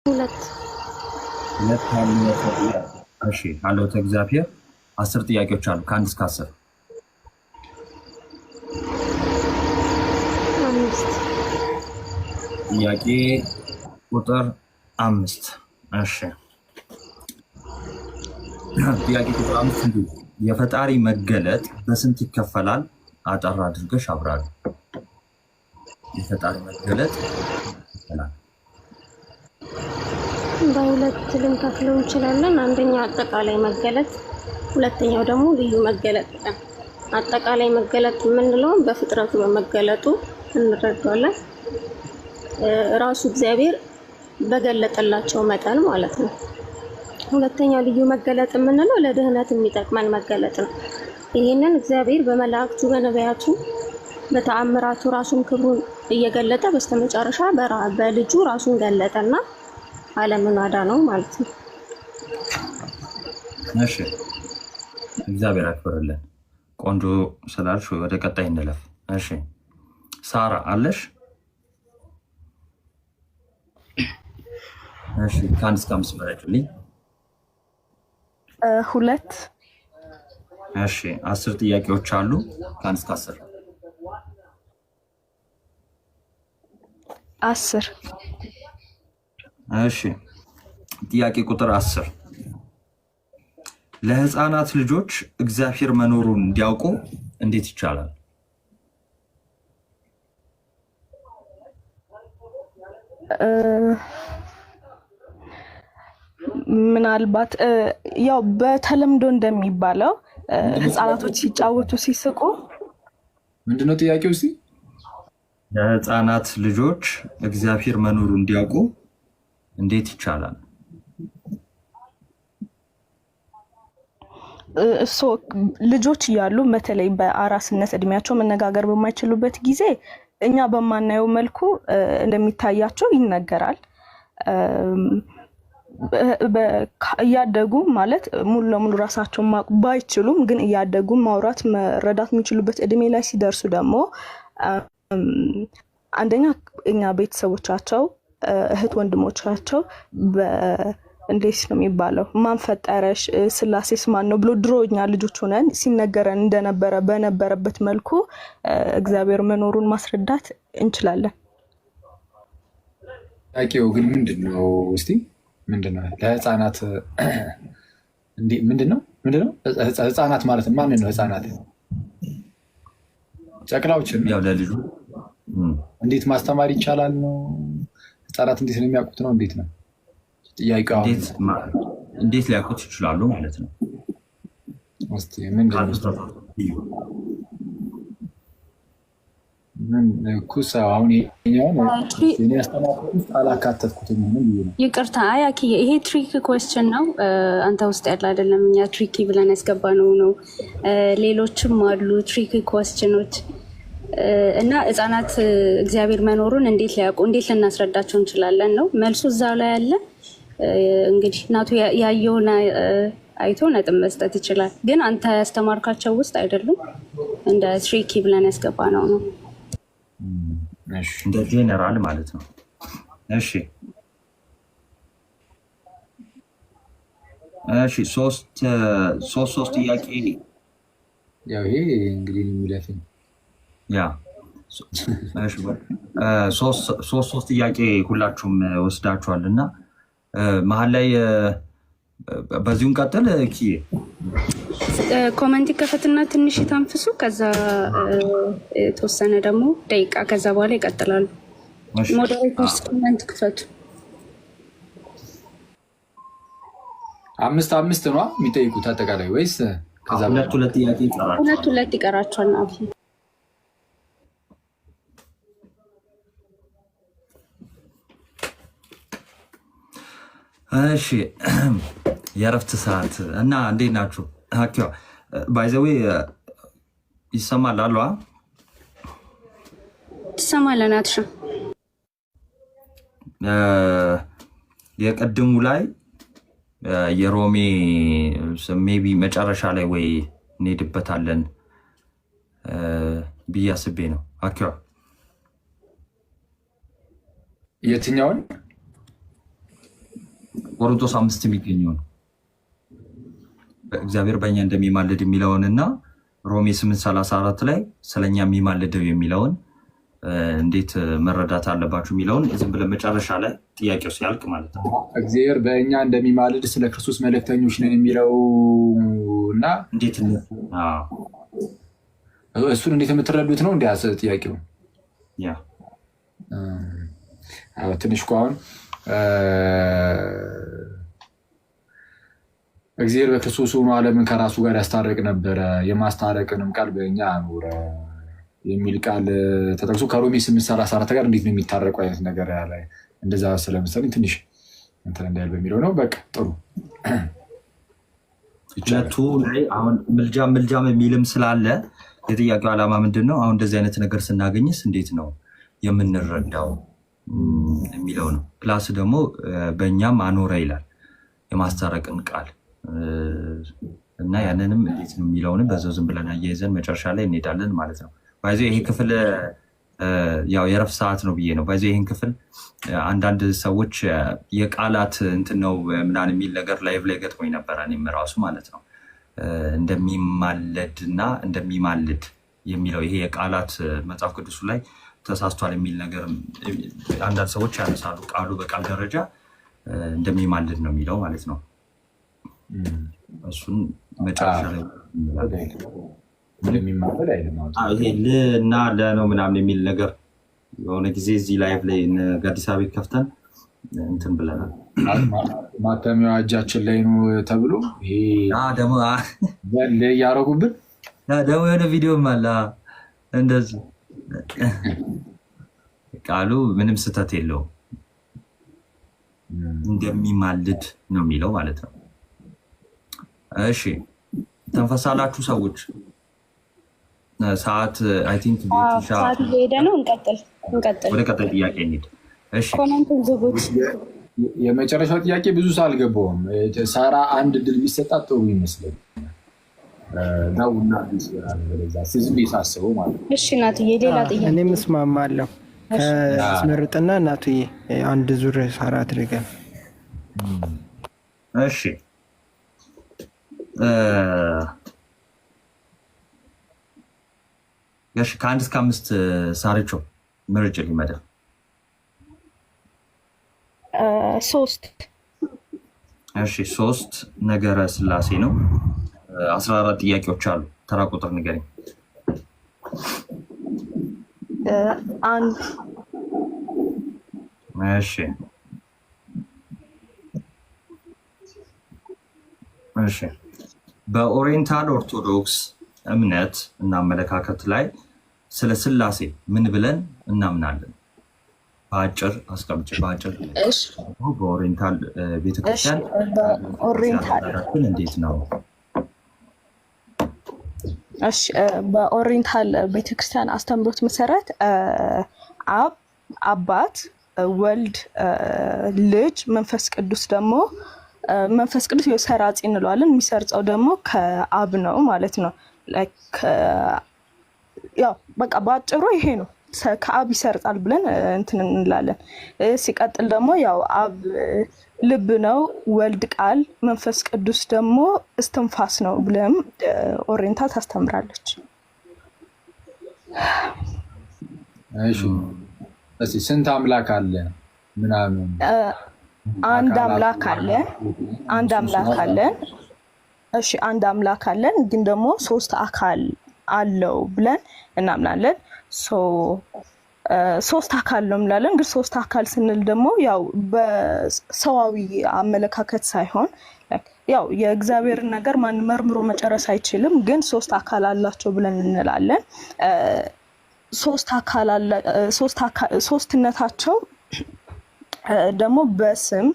2 እሺ ሀልዎተ እግዚአብሔር 10 ጥያቄዎች አሉ ከ1 እስከ 10። ጥያቄ ቁጥር 5 እሺ ጥያቄ ቁጥር 5 እንዲሁ የፈጣሪ መገለጥ በስንት ይከፈላል? አጠር አድርገሽ አብራሪ። የፈጣሪ መገለጥ ይከፈላል በሁለት ልንከፍለው እንችላለን። አንደኛው አጠቃላይ መገለጥ፣ ሁለተኛው ደግሞ ልዩ መገለጥ። አጠቃላይ መገለጥ የምንለው በፍጥረቱ በመገለጡ እንረዳዋለን። ራሱ እግዚአብሔር በገለጠላቸው መጠን ማለት ነው። ሁለተኛው ልዩ መገለጥ የምንለው ለድህነት የሚጠቅመን መገለጥ ነው። ይህንን እግዚአብሔር በመላእክቱ በነቢያቱ በተአምራቱ ራሱን ክብሩን እየገለጠ በስተመጨረሻ በልጁ ራሱን ገለጠና ዓለምን አዳነው ማለት ነው። እሺ እግዚአብሔር አክብርልን። ቆንጆ ስላልሽ ወደ ቀጣይ እንለፍ። እሺ ሳራ አለሽ? እሺ ከአንድ እስከ 5 መረጭልኝ። 2 እሺ 10 ጥያቄዎች አሉ። ከአንድ እስከ 10 10 እሺ ጥያቄ ቁጥር 10 ለህፃናት ልጆች እግዚአብሔር መኖሩን እንዲያውቁ እንዴት ይቻላል? ምናልባት ያው በተለምዶ እንደሚባለው ህፃናቶች ሲጫወቱ ሲስቁ ምንድነው ጥያቄው? እስቲ ለህፃናት ልጆች እግዚአብሔር መኖሩን እንዲያውቁ እንዴት ይቻላል? እሱ ልጆች እያሉ በተለይ በአራስነት እድሜያቸው መነጋገር በማይችሉበት ጊዜ እኛ በማናየው መልኩ እንደሚታያቸው ይነገራል። እያደጉ ማለት ሙሉ ለሙሉ ራሳቸውን ባይችሉም ግን እያደጉ ማውራት መረዳት የሚችሉበት እድሜ ላይ ሲደርሱ ደግሞ አንደኛ እኛ ቤተሰቦቻቸው እህት ወንድሞቻቸው እንዴት ነው የሚባለው ማን ፈጠረሽ ስላሴስ ማን ነው ብሎ ድሮኛ ልጆች ሆነን ሲነገረን በነበረበት መልኩ እግዚአብሔር መኖሩን ማስረዳት እንችላለን። ጥያቄው ግን ምንድነው? እስቲ ምንድነው ለህፃናት ምንድነው ህፃናት ማለት ማን ነው? ህፃናት ጨቅላዎችን ያው ለልጁ እንዴት ማስተማር ይቻላል ነው? ህፃናት እንዴት ነው የሚያውቁት ነው? እንዴት ነው ጥያቄው? እንዴት ሊያውቁት ይችላሉ ማለት ነው? እስቲ ምንድነው አሁን እኔ አስተማርኩት አላካተትኩትም። ይቅርታ አያኪ፣ ይሄ ትሪክ ኮስችን ነው። አንተ ውስጥ ያለ አይደለም። እኛ ትሪኪ ብለን ያስገባነው ነው። ሌሎችም አሉ ትሪክ ኮስችኖች እና ህፃናት እግዚአብሔር መኖሩን እንዴት ሊያውቁ እንዴት ልናስረዳቸው እንችላለን ነው መልሱ። እዛው ላይ ያለ እንግዲህ እናቱ ያየውን አይቶ ነጥብ መስጠት ይችላል። ግን አንተ ያስተማርካቸው ውስጥ አይደሉም። እንደ ትሪኪ ብለን ያስገባነው ነው። እንደ ጄኔራል ማለት ነው። እሺ እሺ ሶስት ጥያቄ ያው ይሄ እንግዲህ የሚለፍኝ ያ እሺ ሶስት ጥያቄ ሁላችሁም ወስዳችኋልና መሀል ላይ በዚሁን ቀጥል ኪ ኮመንት ይከፈትና ትንሽ ይታንፍሱ። ከዛ የተወሰነ ደግሞ ደቂቃ ከዛ በኋላ ይቀጥላሉ። ሞዴሬተርስ ኮመንት ክፈቱ። 5 ነው የሚጠይቁት አጠቃላይ ወይስ ከዛ ሁለት ጥያቄ ይቀራቸዋል? ሁለት ይቀራቸዋል ነው። እሺ የእረፍት ሰዓት እና እንዴት ናችሁ? ሀኪዋ ባይዘዌ ይሰማል አሏ ትሰማለህ? ናትሻ የቀድሙ ላይ የሮሜ ሜቢ መጨረሻ ላይ ወይ እንሄድበታለን ብዬ አስቤ ነው። ሀኪዋ የትኛውን ቆሮንቶስ 5 የሚገኘውን እግዚአብሔር በእኛ እንደሚማልድ የሚለውንና ሮሜ 8:34 ላይ ስለኛ የሚማልደው የሚለውን እንዴት መረዳት አለባችሁ የሚለውን ዝም ብለን መጨረሻ ላይ ጥያቄው ሲያልቅ ማለት ነው። እግዚአብሔር በእኛ እንደሚማልድ ስለ ክርስቶስ መልእክተኞች ነን የሚለው እና እንዴት እሱን እንዴት የምትረዱት ነው እንዲያስ ጥያቄው ያ ትንሽ አሁን እግዚአብሔር በክርስቶስ ሆኖ ዓለምን ከራሱ ጋር ያስታርቅ ነበረ፣ የማስታረቅንም ቃል በእኛ አኖረ የሚል ቃል ተጠቅሶ ከሮሜ 8:34 ጋር እንዴት ነው የሚታረቁ አይነት ነገር ያለ እንደዛ ስለመሰለኝ ትንሽ እንትን እንዳይል በሚለው ነው። በቃ ጥሩ ሁለቱ ላይ አሁን ምልጃም የሚልም ስላለ የጥያቄው ዓላማ ምንድን ነው? አሁን እንደዚህ አይነት ነገር ስናገኝስ እንዴት ነው የምንረዳው የሚለው ነው። ፕላስ ደግሞ በእኛም አኖረ ይላል የማስታረቅን ቃል እና ያንንም እንዴት ነው የሚለውንም በዛው ዝም ብለን አያይዘን መጨረሻ ላይ እንሄዳለን ማለት ነው። ባይዞ ይሄ ክፍል ያው የረፍት ሰዓት ነው ብዬ ነው። ባይዞ ይህን ክፍል አንዳንድ ሰዎች የቃላት እንትን ነው ምናምን የሚል ነገር ላይቭ ላይ ገጥሞኝ ነበረ እኔም ራሱ ማለት ነው። እንደሚማለድ እና እንደሚማልድ የሚለው ይሄ የቃላት መጽሐፍ ቅዱሱ ላይ ተሳስቷል የሚል ነገር አንዳንድ ሰዎች ያነሳሉ። ቃሉ በቃል ደረጃ እንደሚማልድ ነው የሚለው ማለት ነው። እሱን መጨረሻ ላይ ይሄ ል እና ለ ነው ምናምን የሚል ነገር የሆነ ጊዜ እዚህ ላይቭ ላይ ጋዲሳ ቤት ከፍተን እንትን ብለናል። ማተሚያው እጃችን ላይ ነው ተብሎ ይሄ ደግሞ እያደረጉብን ደግሞ የሆነ ቪዲዮም አለ እንደዚህ ቃሉ ምንም ስህተት የለውም እንደሚማልድ ነው የሚለው ማለት ነው። እሺ ተንፈሳላችሁ ሰዎች ሰዓት አይ ቲንክ ሰዓት እየሄደ ነው። እንቀጥል ወደ ቀጣይ ጥያቄ እንሂድ። እሺ ኮሜንቱን ዝጉት። የመጨረሻው ጥያቄ ብዙ ሰው አልገባውም። ሳራ አንድ ድል ቢሰጣት ጥሩ ይመስለኛል። ናውና ዝም ሳስበው ማለት ነው። እሺ እናትዬ ሌላ ጥያቄ እኔም እስማማለሁ። አስመርጥና እናትዬ አንድ ዙር ሳራ አድርገን እሺ ያሽ ከ1 እስከ 5 ሳርቾ ምርጭ ሊመደብ 3 እሺ 3 ነገረ ስላሴ ነው። 14 ጥያቄዎች አሉ። ተራ ቁጥር ንገረኝ። 1 እሺ በኦሪየንታል ኦርቶዶክስ እምነት እና አመለካከት ላይ ስለ ስላሴ ምን ብለን እናምናለን? በአጭር አስቀምጭ። በአጭር በኦሪየንታል ቤተክርስቲያን እንዴት ነው? እሺ በኦሪየንታል ቤተክርስቲያን አስተምሮት መሰረት አብ አባት፣ ወልድ፣ ልጅ፣ መንፈስ ቅዱስ ደግሞ መንፈስ ቅዱስ የሰራጺ እንለዋለን። የሚሰርጸው ደግሞ ከአብ ነው ማለት ነው። ያው በቃ በአጭሩ ይሄ ነው። ከአብ ይሰርጻል ብለን እንትን እንላለን። ሲቀጥል ደግሞ ያው አብ ልብ ነው፣ ወልድ ቃል፣ መንፈስ ቅዱስ ደግሞ እስትንፋስ ነው ብለም ኦሪየንታል ታስተምራለች። እሺ ስንት አምላክ አለ ምናምን? አንድ አምላክ አለን። እሺ አንድ አምላክ አለን፣ ግን ደግሞ 3 አካል አለው ብለን እናምናለን። 3 አካል ነው እንላለን። ግን 3 አካል ስንል ደግሞ ያው በሰዋዊ አመለካከት ሳይሆን ያው የእግዚአብሔርን ነገር ማን መርምሮ መጨረስ አይችልም። ግን 3 አካል አላቸው ብለን እንላለን። 3 አካል አለ። ሶስትነታቸው ደግሞ በስም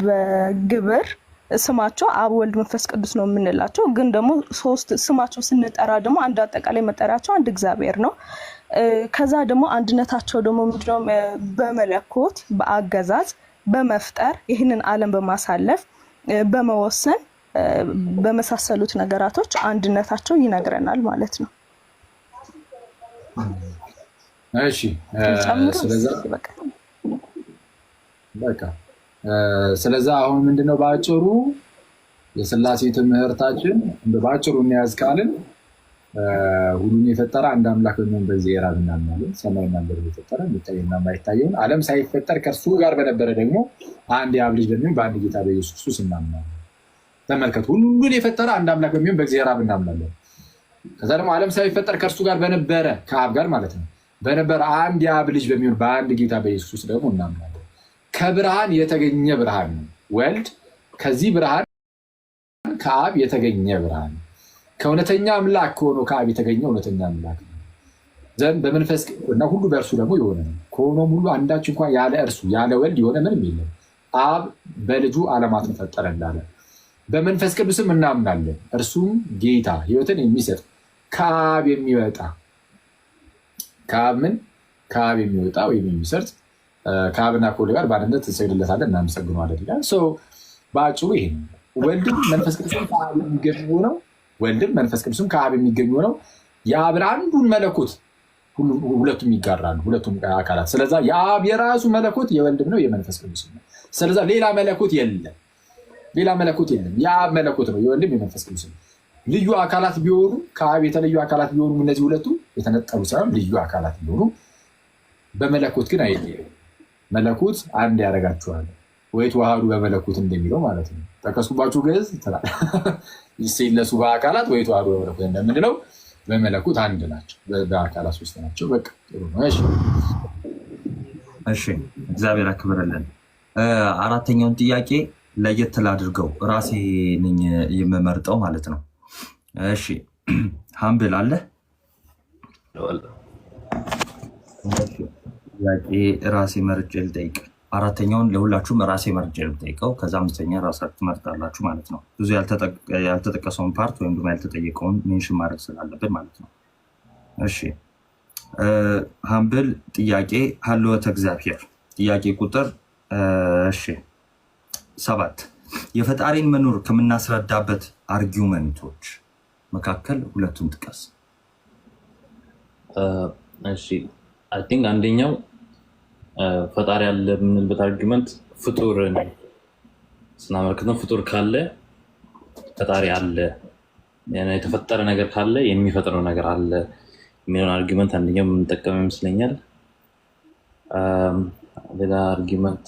በግብር ስማቸው አብ ወልድ መንፈስ ቅዱስ ነው የምንላቸው። ግን ደግሞ 3 ስማቸው ስንጠራ ደግሞ አንድ አጠቃላይ መጠሪያቸው አንድ እግዚአብሔር ነው። ከዛ ደግሞ አንድነታቸው ደግሞ ምንድነው? በመለኮት በአገዛዝ በመፍጠር ይህንን ዓለም በማሳለፍ በመወሰን በመሳሰሉት ነገራቶች አንድነታቸው ይነግረናል ማለት ነው። እሺ ስለዛ አሁን ምንድነው በአጭሩ የስላሴ ትምህርታችን በአጭሩ እንያዝ ካልን ሁሉን የፈጠረ አንድ አምላክ በሚሆን በእግዚአብሔር አብ እናምናለን። ሰማይና ምድር የፈጠረ የሚታየውና የማይታየውን ዓለም ሳይፈጠር ከእርሱ ጋር በነበረ ደግሞ አንድ የአብ ልጅ በሚሆን በአንድ ጌታ በኢየሱስ ክርስቶስ እናምናለን። ተመልከቱ፣ ሁሉን የፈጠረ አንድ አምላክ በሚሆን በእግዚአብሔር አብ እናምናለን። ከዛ ደግሞ ዓለም ሳይፈጠር ከእርሱ ጋር በነበረ ከአብ ጋር ማለት ነው በነበረ አንድ የአብ ልጅ በሚሆን በአንድ ጌታ በኢየሱስ ክርስቶስ ደግሞ እናምናለን። ከብርሃን የተገኘ ብርሃን ነው ወልድ። ከዚህ ብርሃን ከአብ የተገኘ ብርሃን፣ ከእውነተኛ አምላክ ከሆነው ከአብ የተገኘ እውነተኛ አምላክ ነው። ዘንድ በመንፈስ እና ሁሉ በእርሱ ደግሞ የሆነ ነው። ከሆነም ሁሉ አንዳች እንኳን ያለ እርሱ ያለ ወልድ የሆነ ምንም የለም። አብ በልጁ ዓለማትን ፈጠረ እንዳለ በመንፈስ ቅዱስም እናምናለን። እርሱም ጌታ ሕይወትን የሚሰጥ ከአብ የሚወጣ ከአብ የሚወጣ ወይም የሚሰርጥ ከአብና ከወልድ ጋር በአንድነት እንሰግድለታለን እናመሰግነዋለን ይላል። በአጭሩ ይሄ ነው። ወልድም መንፈስ ቅዱስም ከአብ የሚገኙ ነው። ወልድም መንፈስ ቅዱስም ከአብ የሚገኙ ነው። የአብን አንዱን መለኮት ሁለቱም ይጋራሉ፣ ሁለቱም አካላት። ስለዛ የአብ የራሱ መለኮት የወልድም ነው የመንፈስ ቅዱስ ነው። ስለዛ ሌላ መለኮት የለም፣ የአብ መለኮት ነው፣ የወልድም የመንፈስ ቅዱስ ነው። ልዩ አካላት ቢሆኑ ከአብ የተለዩ አካላት ቢሆኑ እነዚህ ሁለቱ የተነጠሉ ሳይሆን ልዩ አካላት ቢሆኑ በመለኮት ግን አይለያዩም። መለኮት አንድ ያደርጋቸዋል ወይ ተዋህዱ በመለኮት እንደሚለው ማለት ነው። ጠቀስኩባችሁ ግዕዝ ይሴለሱ በአካላት ወይ ተዋህዱ በመለኮት እንደምንለው በመለኮት አንድ ናቸው፣ በአካላት ሶስት ናቸው። በቃ ጥሩ ነው። እሺ እግዚአብሔር ያክብርልን። አራተኛውን ጥያቄ ለየት ላድርገው፣ ራሴ ነኝ የምመርጠው ማለት ነው። እሺ ሀምብል አለ ጥያቄ ራሴ መርጬ ልጠይቅ። አራተኛውን ለሁላችሁም ራሴ መርጬ ልጠይቀው፣ ከዛ አምስተኛ ራሳችሁ ትመርጣላችሁ ማለት ነው። ብዙ ያልተጠቀሰውን ፓርት ወይም ደግሞ ያልተጠየቀውን ሜንሽን ማድረግ ስላለብን ማለት ነው። እሺ ሀምብል ጥያቄ ሀልወተ እግዚአብሔር ጥያቄ ቁጥር 7 የፈጣሪን መኖር ከምናስረዳበት አርጊውመንቶች መካከል ሁለቱን ጥቀስ። አይ ቲንክ አንደኛው ፈጣሪ ያለ የምንልበት አርጊመንት ፍጡር ስናመልክት ነው። ፍጡር ካለ ፈጣሪ አለ፣ የተፈጠረ ነገር ካለ የሚፈጥረው ነገር አለ የሚለውን አርጊመንት አንደኛው የምንጠቀም ይመስለኛል። ሌላ አርጊመንት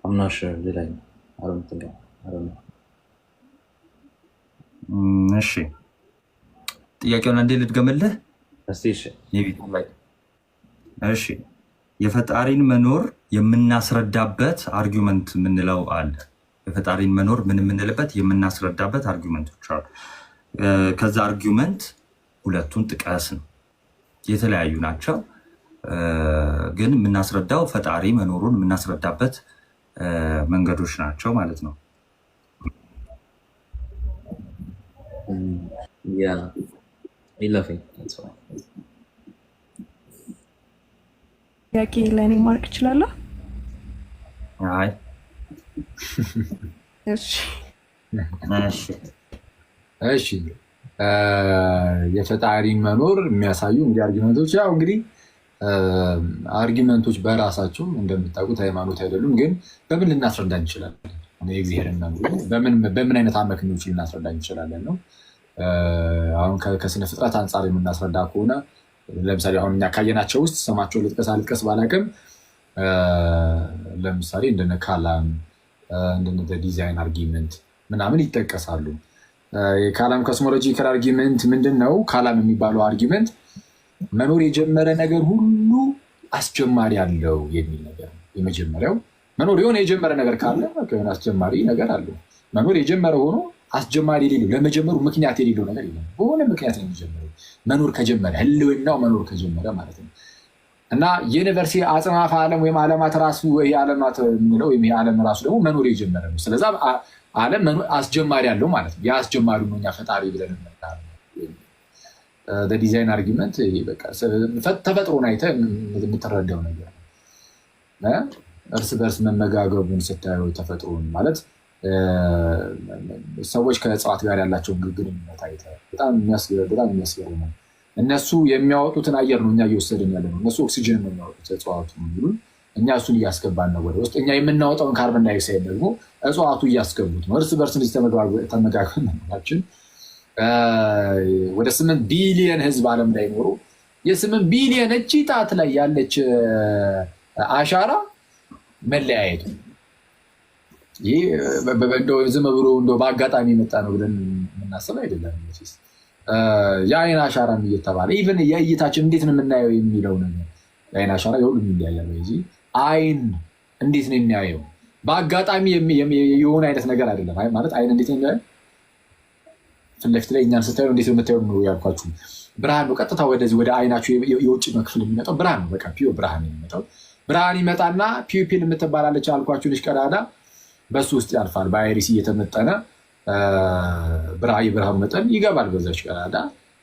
አምናሽ ሌላ እሺ ጥያቄውን አንዴ ልድገምልህ። እሺ የፈጣሪን መኖር የምናስረዳበት አርጊመንት የምንለው አለ። የፈጣሪን መኖር ምን የምንልበት የምናስረዳበት አርጊመንቶች አሉ። ከዛ አርጊመንት ሁለቱን ጥቀስ ነው። የተለያዩ ናቸው፣ ግን የምናስረዳው ፈጣሪ መኖሩን የምናስረዳበት መንገዶች ናቸው ማለት ነው። ጥያቄ ለእኔ ማርክ እችላለሁ? አይ እሺ የፈጣሪን መኖር የሚያሳዩ እንዲህ አርጊመንቶች፣ ያው እንግዲህ አርጊመንቶች በራሳቸው እንደምታውቁት ሃይማኖት አይደሉም፣ ግን በምን ልናስረዳ እንችላለን? የእግዚአብሔርን መኖር በምን አይነት አመክንዮች ልናስረዳ እንችላለን ነው። አሁን ከስነ ፍጥረት አንጻር የምናስረዳ ከሆነ ለምሳሌ አሁን እኛ ካየናቸው ውስጥ ስማቸው ልጥቀስ ባላቅም ለምሳሌ እንደነ ካላም እንደነ ዲዛይን አርጊመንት ምናምን ይጠቀሳሉ። የካላም ኮስሞሎጂካል አርጊመንት ምንድን ነው? ካላም የሚባለው አርጊመንት መኖር የጀመረ ነገር ሁሉ አስጀማሪ አለው የሚል ነገር ነው። የመጀመሪያው መኖር የሆነ የጀመረ ነገር ካለ የሆነ አስጀማሪ ነገር አለው። መኖር የጀመረ ሆኖ አስጀማሪ የሌለው ለመጀመሩ ምክንያት የሌለው ነገር የለም። በሆነ ምክንያት ነው የሚጀምረው። መኖር ከጀመረ ህልውናው መኖር ከጀመረ ማለት ነው። እና ዩኒቨርሲቲ አጽናፈ ዓለም ወይም ዓለማት ራሱ ወይ ዓለማት የምንለው ወይም ዓለም ራሱ ደግሞ መኖር የጀመረ ነው። ስለዛ ዓለም አስጀማሪ አለው ማለት ነው። የአስጀማሪ ነው እኛ ፈጣሪ ብለን ዲዛይን አርጊመንት ተፈጥሮን አይተህ የምትረዳው ነገር ነው። እርስ በርስ መመጋገቡን ስታየው ተፈጥሮን ማለት ሰዎች ከእጽዋት ጋር ያላቸውን ግንኙነት አይተህ በጣም የሚያስገርም ነው። እነሱ የሚያወጡትን አየር ነው እኛ እየወሰድን ያለ ነው። እነሱ ኦክሲጅን ነው የሚያወጡት እጽዋቱ የሚሉን፣ እኛ እሱን እያስገባን ነው ወደ ውስጥ። እኛ የምናወጣውን ካርበን ዳይኦክሳይድ ደግሞ እጽዋቱ እያስገቡት ነው። እርስ በርስ እንደዚህ ተመጋግበን ናችን። ወደ 8 ቢሊየን ህዝብ ዓለም ላይ ኖሩ። የ8 ቢሊየን እቺ ጣት ላይ ያለች አሻራ መለያየቱ ይህ ዝም ብሎ በአጋጣሚ የመጣ ነው ብለን የምናስብ አይደለም። የአይን አሻራም እየተባለ ኢቨን የእይታችን እንዴት ነው የምናየው የሚለው ነገር የአይን አሻራ የሁሉም ይለያያል። አይን እንዴት ነው የሚያየው? በአጋጣሚ የሆነ አይነት ነገር አይደለም ማለት አይን እንዴት ነው ፊት ለፊት ላይ እኛን ስታዩ እንዴት ነው የምታየው ነው ያልኳችሁ። ብርሃን ነው። ቀጥታ ወደዚህ ወደ አይናችሁ የውጭ ክፍል የሚመጣው ብርሃን ነው። በቃ ፒዮ ብርሃን የሚመጣው ብርሃን ይመጣና ፒፒል የምትባላለች አልኳችሁ ልጅ ቀዳዳ በሱ ውስጥ ያልፋል። በአይሪስ እየተመጠነ የብርሃኑ መጠን ይገባል። በዛች ቀዳዳ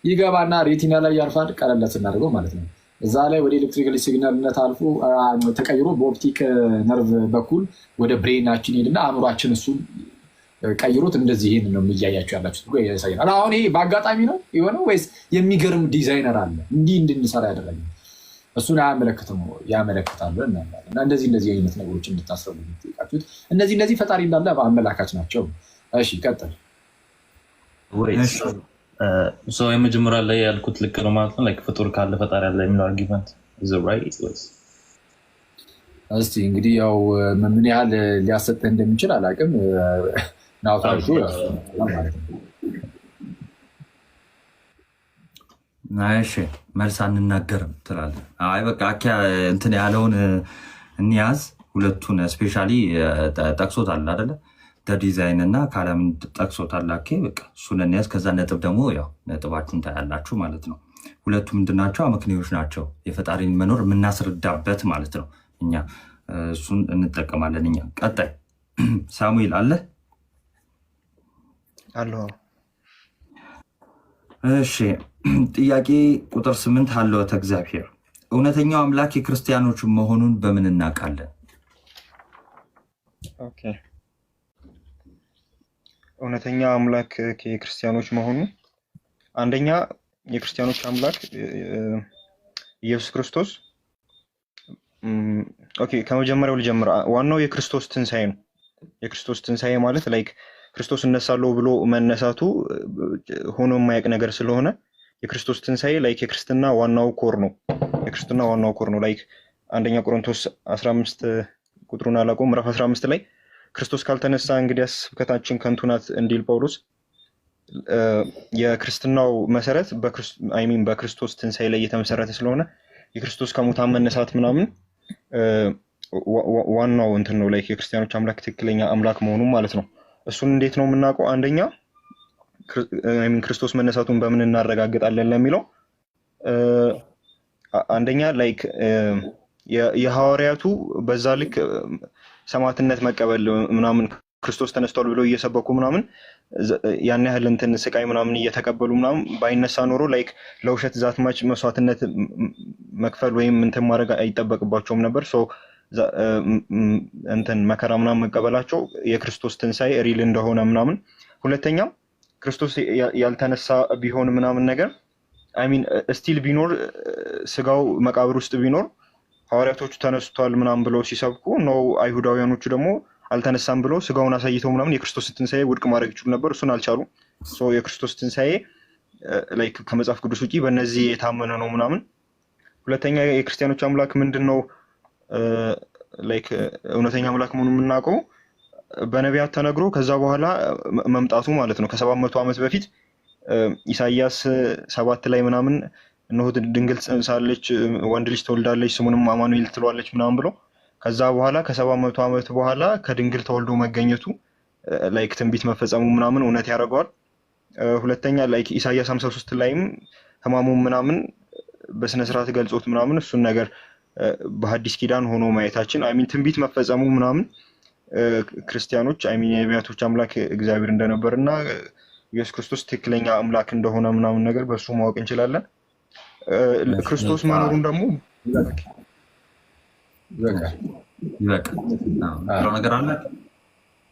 ይገባና ሬቲና ላይ ያልፋል። ቀለለት ስናደርገው ማለት ነው። እዛ ላይ ወደ ኤሌክትሪካል ሲግናልነት አልፎ ተቀይሮ በኦፕቲክ ነርቭ በኩል ወደ ብሬናችን ሄድና አእምሯችን እሱን ቀይሮት እንደዚህ ይሄን ነው የሚያያችሁ ያላችሁት ያሳየናል። አሁን ይሄ በአጋጣሚ ነው የሆነው ወይስ የሚገርም ዲዛይነር አለ እንዲህ እንድንሰራ ያደረገ? እሱን አያመለክትም ያመለክታል እና እንደዚህ አይነት ነገሮች እንድታስረቡ የሚጠይቃችሁት እነዚህ ፈጣሪ እንዳለ አመላካች ናቸው። እሺ ቀጥል። የመጀመሪያ ላይ ያልኩት ልክ ነው ማለት ነው። ላይክ ፍጡር ካለ ፈጣሪ አለ የሚለው አርጊመንት is it right? እስቲ እንግዲህ ያው ምን ያህል ሊያሰጥህ እንደሚችል አላውቅም። ናውታሹ ማለት ነው። እሺ መልስ አንናገርም ትላለህ። አይ በቃ አኪያ እንትን ያለውን እንያዝ። ሁለቱን ስፔሻሊ ጠቅሶታል አይደለ? ዲዛይን እና ካለም ጠቅሶታል። አኬ በቃ እሱን እንያዝ። ከዛ ነጥብ ደግሞ ያው ነጥባችሁን ታያላችሁ ማለት ነው። ሁለቱ ምንድናቸው? አመክንዮች ናቸው። የፈጣሪን መኖር የምናስረዳበት ማለት ነው። እኛ እሱን እንጠቀማለን። እኛ ቀጣይ ሳሙኤል አለ አለው። እሺ ጥያቄ ቁጥር 8 ሀልወተ እግዚአብሔር እውነተኛው አምላክ የክርስቲያኖች መሆኑን በምን እናውቃለን? ኦኬ እውነተኛ አምላክ የክርስቲያኖች መሆኑ አንደኛ የክርስቲያኖች አምላክ ኢየሱስ ክርስቶስ። ኦኬ ከመጀመሪያው ልጀምር። ዋናው የክርስቶስ ትንሣኤ ነው። የክርስቶስ ትንሣኤ ማለት ላይክ ክርስቶስ እነሳለሁ ብሎ መነሳቱ ሆኖ የማያውቅ ነገር ስለሆነ የክርስቶስ ትንሣኤ ላይክ የክርስትና ዋናው ኮር ነው። የክርስትና ዋናው ኮር ነው። ላይክ አንደኛ ቆሮንቶስ 15 ቁጥሩን አላውቀውም፣ ምዕራፍ 15 ላይ ክርስቶስ ካልተነሳ እንግዲያስ ስብከታችን ከንቱ ናት እንዲል ጳውሎስ የክርስትናው መሰረት በክርስቶስ ትንሣኤ ላይ የተመሰረተ ስለሆነ የክርስቶስ ከሙታን መነሳት ምናምን ዋናው እንትን ነው። ላይክ የክርስቲያኖች አምላክ ትክክለኛ አምላክ መሆኑን ማለት ነው። እሱን እንዴት ነው የምናውቀው? አንደኛ ክርስቶስ መነሳቱን በምን እናረጋግጣለን ለሚለው አንደኛ ላይክ የሐዋርያቱ በዛ ልክ ሰማዕትነት መቀበል ምናምን ክርስቶስ ተነስቷል ብለው እየሰበኩ ምናምን ያን ያህል እንትን ስቃይ ምናምን እየተቀበሉ ምናምን ባይነሳ ኖሮ ላይክ ለውሸት ዛትማች መስዋዕትነት መክፈል ወይም እንትን ማድረግ አይጠበቅባቸውም ነበር። እንትን መከራ ምናምን መቀበላቸው የክርስቶስ ትንሣኤ ሪል እንደሆነ ምናምን። ሁለተኛ ክርስቶስ ያልተነሳ ቢሆን ምናምን ነገር ስቲል ቢኖር ስጋው መቃብር ውስጥ ቢኖር ሐዋርያቶቹ ተነስቷል ምናምን ብለው ሲሰብኩ ነው። አይሁዳውያኖቹ ደግሞ አልተነሳም ብለው ስጋውን አሳይተው ምናምን የክርስቶስ ትንሣኤ ውድቅ ማድረግ ይችሉ ነበር። እሱን አልቻሉም። የክርስቶስ ትንሣኤ ላይክ ከመጽሐፍ ቅዱስ ውጪ በእነዚህ የታመነ ነው ምናምን። ሁለተኛ የክርስቲያኖች አምላክ ምንድን ነው? ላይክ እውነተኛ አምላክ መሆኑን የምናውቀው በነቢያት ተነግሮ ከዛ በኋላ መምጣቱ ማለት ነው። ከ700 ዓመት በፊት ኢሳያስ 7 ላይ ምናምን እነሆ ድንግል ጸንሳለች፣ ወንድ ልጅ ትወልዳለች፣ ስሙንም አማኑኤል ትለዋለች ምናምን ብሎ ከዛ በኋላ ከ700 ዓመት በኋላ ከድንግል ተወልዶ መገኘቱ ላይክ ትንቢት መፈጸሙ ምናምን እውነት ያደርገዋል። ሁለተኛ ላይክ ኢሳያስ 53 ላይም ህማሙ ምናምን በስነስርዓት ገልጾት ምናምን እሱን ነገር በሐዲስ ኪዳን ሆኖ ማየታችን ትንቢት መፈጸሙ ምናምን ክርስቲያኖች የነቢያቶች አምላክ እግዚአብሔር እንደነበርና ኢየሱስ ክርስቶስ ትክክለኛ አምላክ እንደሆነ ምናምን ነገር በሱ ማወቅ እንችላለን። ክርስቶስ መኖሩን ደግሞ ነገር አለ።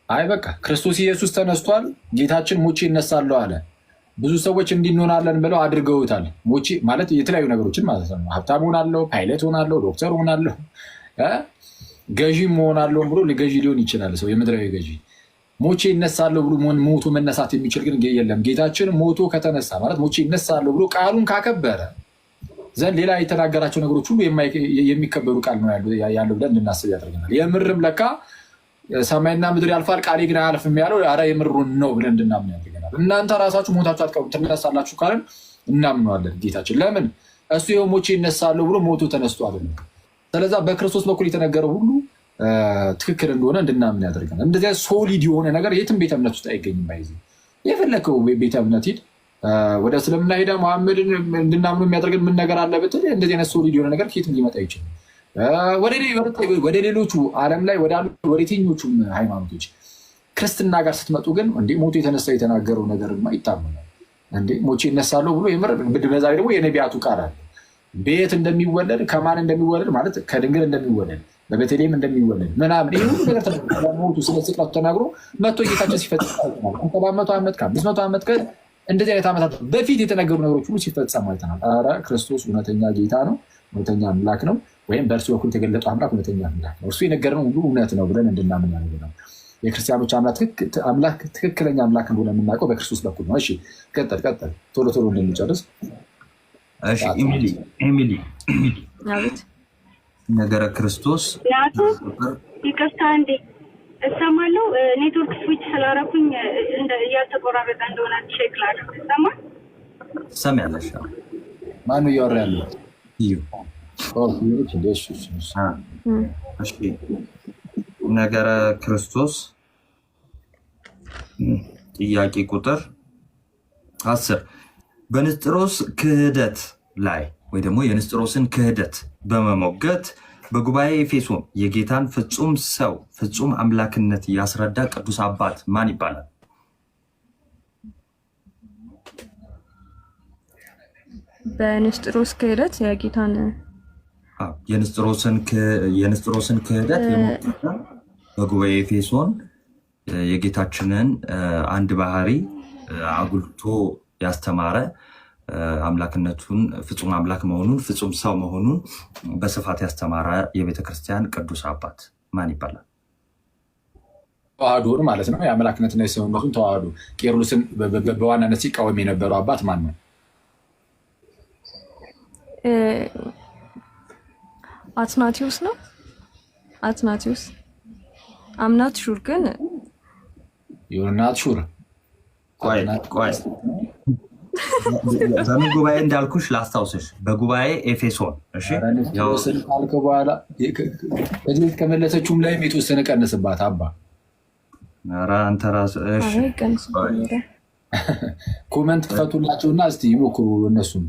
አይ በቃ ክርስቶስ ኢየሱስ ተነስቷል፣ ጌታችን ሞቼ እነሳለሁ አለ። ብዙ ሰዎች እንዲንሆናለን ብለው አድርገውታል። ሞቼ ማለት የተለያዩ ነገሮችን ማለት ነው። ሀብታም ሆናለሁ፣ ፓይለት ሆናለሁ፣ ዶክተር ሆናለሁ፣ ገዢም ሆናለሁ ብሎ ገዢ ሊሆን ይችላል ሰው፣ የምድራዊ ገዢ። ሞቼ እነሳለሁ ብሎ ሞቶ መነሳት የሚችል ግን የለም። ጌታችን ሞቶ ከተነሳ ማለት ሞቼ እነሳለሁ ብሎ ቃሉን ካከበረ ዘንድ ሌላ የተናገራቸው ነገሮች ሁሉ የሚከበሩ ቃል ነው ያለው ብለን እንድናስብ ያደርገናል። የምርም ለካ ሰማይና ምድር ያልፋል ቃሌ ግን አያልፍም ያለው ኧረ የምሩን ነው ብለን እንድናምን ያደርገናል። እናንተ ራሳችሁ ሞታችሁ አትቀሩም ትነሳላችሁ ካለን እናምነዋለን ጌታችን። ለምን እሱ ይኸው ሞቼ ይነሳለሁ ብሎ ሞቶ ተነስቶ አይደለም። ስለዛ በክርስቶስ በኩል የተነገረው ሁሉ ትክክል እንደሆነ እንድናምን ያደርገናል። እንደዚያ ሶሊድ የሆነ ነገር የትም ቤተ እምነት ውስጥ አይገኝም። ባይዚ የፈለከው ቤተ እምነት ሂድ ወደ እስልምና ሄደ መሐመድን እንድናምኑ የሚያደርገን ምን ነገር አለ ብትል እንደዚህ አይነት ሶሊድ የሆነ ነገር ከየትም ሊመጣ ይችላል። ወደ ሌሎቹ ዓለም ላይ ወደ የትኞቹም ሃይማኖቶች ክርስትና ጋር ስትመጡ ግን እንዴ ሞቶ የተነሳ የተናገረው ነገር ይታመናል። እንዴ ሞቼ ይነሳለሁ ብሎ የምር በዛ ላይ ደግሞ የነቢያቱ ቃል አለ። ቤት እንደሚወለድ ከማን እንደሚወለድ ማለት ከድንግል እንደሚወለድ በቤተልሔም እንደሚወለድ ምናምን ይህ ሁሉ ነገር ሞቱ ስለ ስቅለቱ ተናግሮ መቶ ጌታችን ሲፈጽም ከ700 ዓመት ከ500 ዓመት እንደዚህ አይነት ዓመታት በፊት የተነገሩ ነገሮች ሁሉ ሲፈጸሙ አይተናል። ኧረ ክርስቶስ እውነተኛ ጌታ ነው፣ እውነተኛ አምላክ ነው፣ ወይም በእርሱ በኩል የተገለጠው አምላክ እውነተኛ አምላክ ነው። እርሱ የነገረን ሁሉ እውነት ነው ብለን እንድናምን ያደርገናል። የክርስቲያኖች አምላክ ትክክለኛ አምላክ እንደሆነ የምናውቀው በክርስቶስ በኩል ነው። እሺ ቀጥል ቶሎ እንድንጨርስ። ኤሚሊ ነገረ ክርስቶስ ይቅርታ እንዴ እሰማለሁ። ኔትወርክ ስዊች ስላደረኩኝ እያተቆራረጠ እንደሆነ ቼክ ላድርግ። ይሰማል? ትሰሚያለሽ? ማነው እያወራ ያለው? ነገረ ክርስቶስ ጥያቄ ቁጥር 10 በንስጥሮስ ክህደት ላይ ወይ ደግሞ የንስጥሮስን ክህደት በመሞገት በጉባኤ ኤፌሶን የጌታን ፍጹም ሰው ፍጹም አምላክነት ያስረዳ ቅዱስ አባት ማን ይባላል? በንስጥሮስ ክህደት የንስጥሮስን ክህደት የሞገተ በጉባኤ ኤፌሶን የጌታችንን አንድ ባህሪ አጉልቶ ያስተማረ አምላክነቱን ፍጹም አምላክ መሆኑን ፍጹም ሰው መሆኑን በስፋት ያስተማረ የቤተክርስቲያን ቅዱስ አባት ማን ይባላል? ተዋህዶን ማለት ነው። የአምላክነትና የሰውነቱን ተዋህዶ ቄርሎስን በዋናነት ሲቃወም የነበረው አባት ማን ነው? አትናቲዮስ ነው። አትናቲዮስ አምናት ሹር ግን ዩናት ሹር ቆይ በምን ጉባኤ እንዳልኩሽ ላስታውስሽ። በጉባኤ ኤፌሶን። እሺ ካልክ በኋላ እዚህ ከመለሰችውም ላይ የተወሰነ ቀንስባት አባ። ኧረ አንተ ራስህ እሺ ኮመንት ክፈቱላቸውና እስቲ ይሞክሩ። እነሱም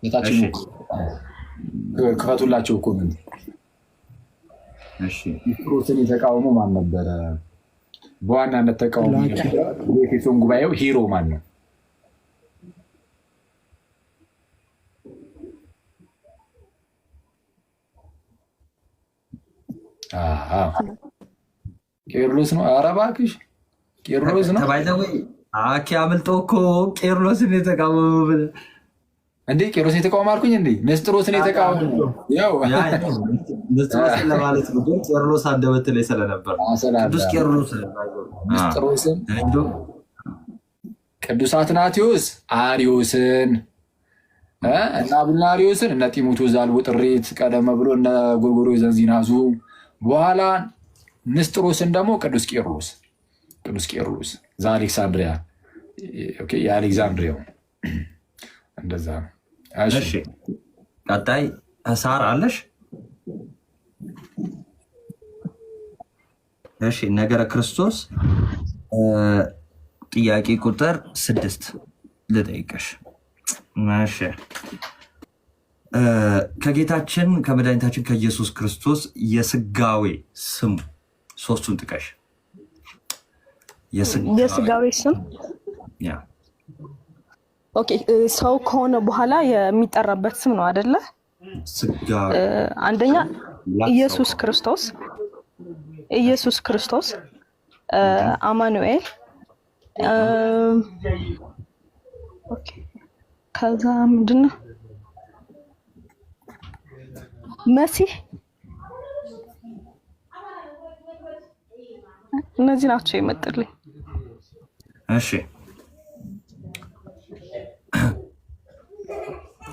የታችን ክፈቱላቸው ኮመንት። እሺ ኒስጥሮስን የተቃወመው ማን ነበረ? በዋናነት ተቃውሞ የኤፌሶን ጉባኤው ሂሮ ማን ነው? ቄርሎስ ነው። ኧረ እባክሽ ቄርሎስ ነው። አኪ አምልጦ እኮ ቄርሎስን የተቃወመው ብለህ እንዴ? ቄርሎስን የተቃወመ አልኩኝ እንዴ? ንስጥሮስን የተቃወመው ያው ንስጥሮስን ለማለት ነው። ግን ቄርሎስ አንደበት ላይ ስለነበር ቅዱስ ቄርሎስ ንስጥሮስን ቅዱስ አትናቴዎስ አሪዮስን እና አቡናሪዮስን እነ ጢሞቴዎስ ዛልቦ ጥሪት ቀደም ብሎ እነ ጎርጎርዮስ ዘንዚናዙ በኋላ ንስጥሮስን ደግሞ ቅዱስ ቄርሎስ ዘአሌክሳንድሪያ የአሌክዛንድሪያው እንደዛ ነው። እሺ ቀጣይ ሳር አለሽ? እሺ ነገረ ክርስቶስ ጥያቄ ቁጥር 6 ልጠይቅሽ። እሺ ከጌታችን ከመድኃኒታችን ከኢየሱስ ክርስቶስ የስጋዌ ስሙ ሶስቱን ጥቀሽ። የስጋዌ ስም ኦኬ፣ ሰው ከሆነ በኋላ የሚጠራበት ስም ነው አይደለ? አንደኛ ኢየሱስ ክርስቶስ፣ አማኑኤል፣ ኦኬ፣ ከዛ ምንድነው መሲህ። እነዚህ ናቸው የመጡልኝ። እሺ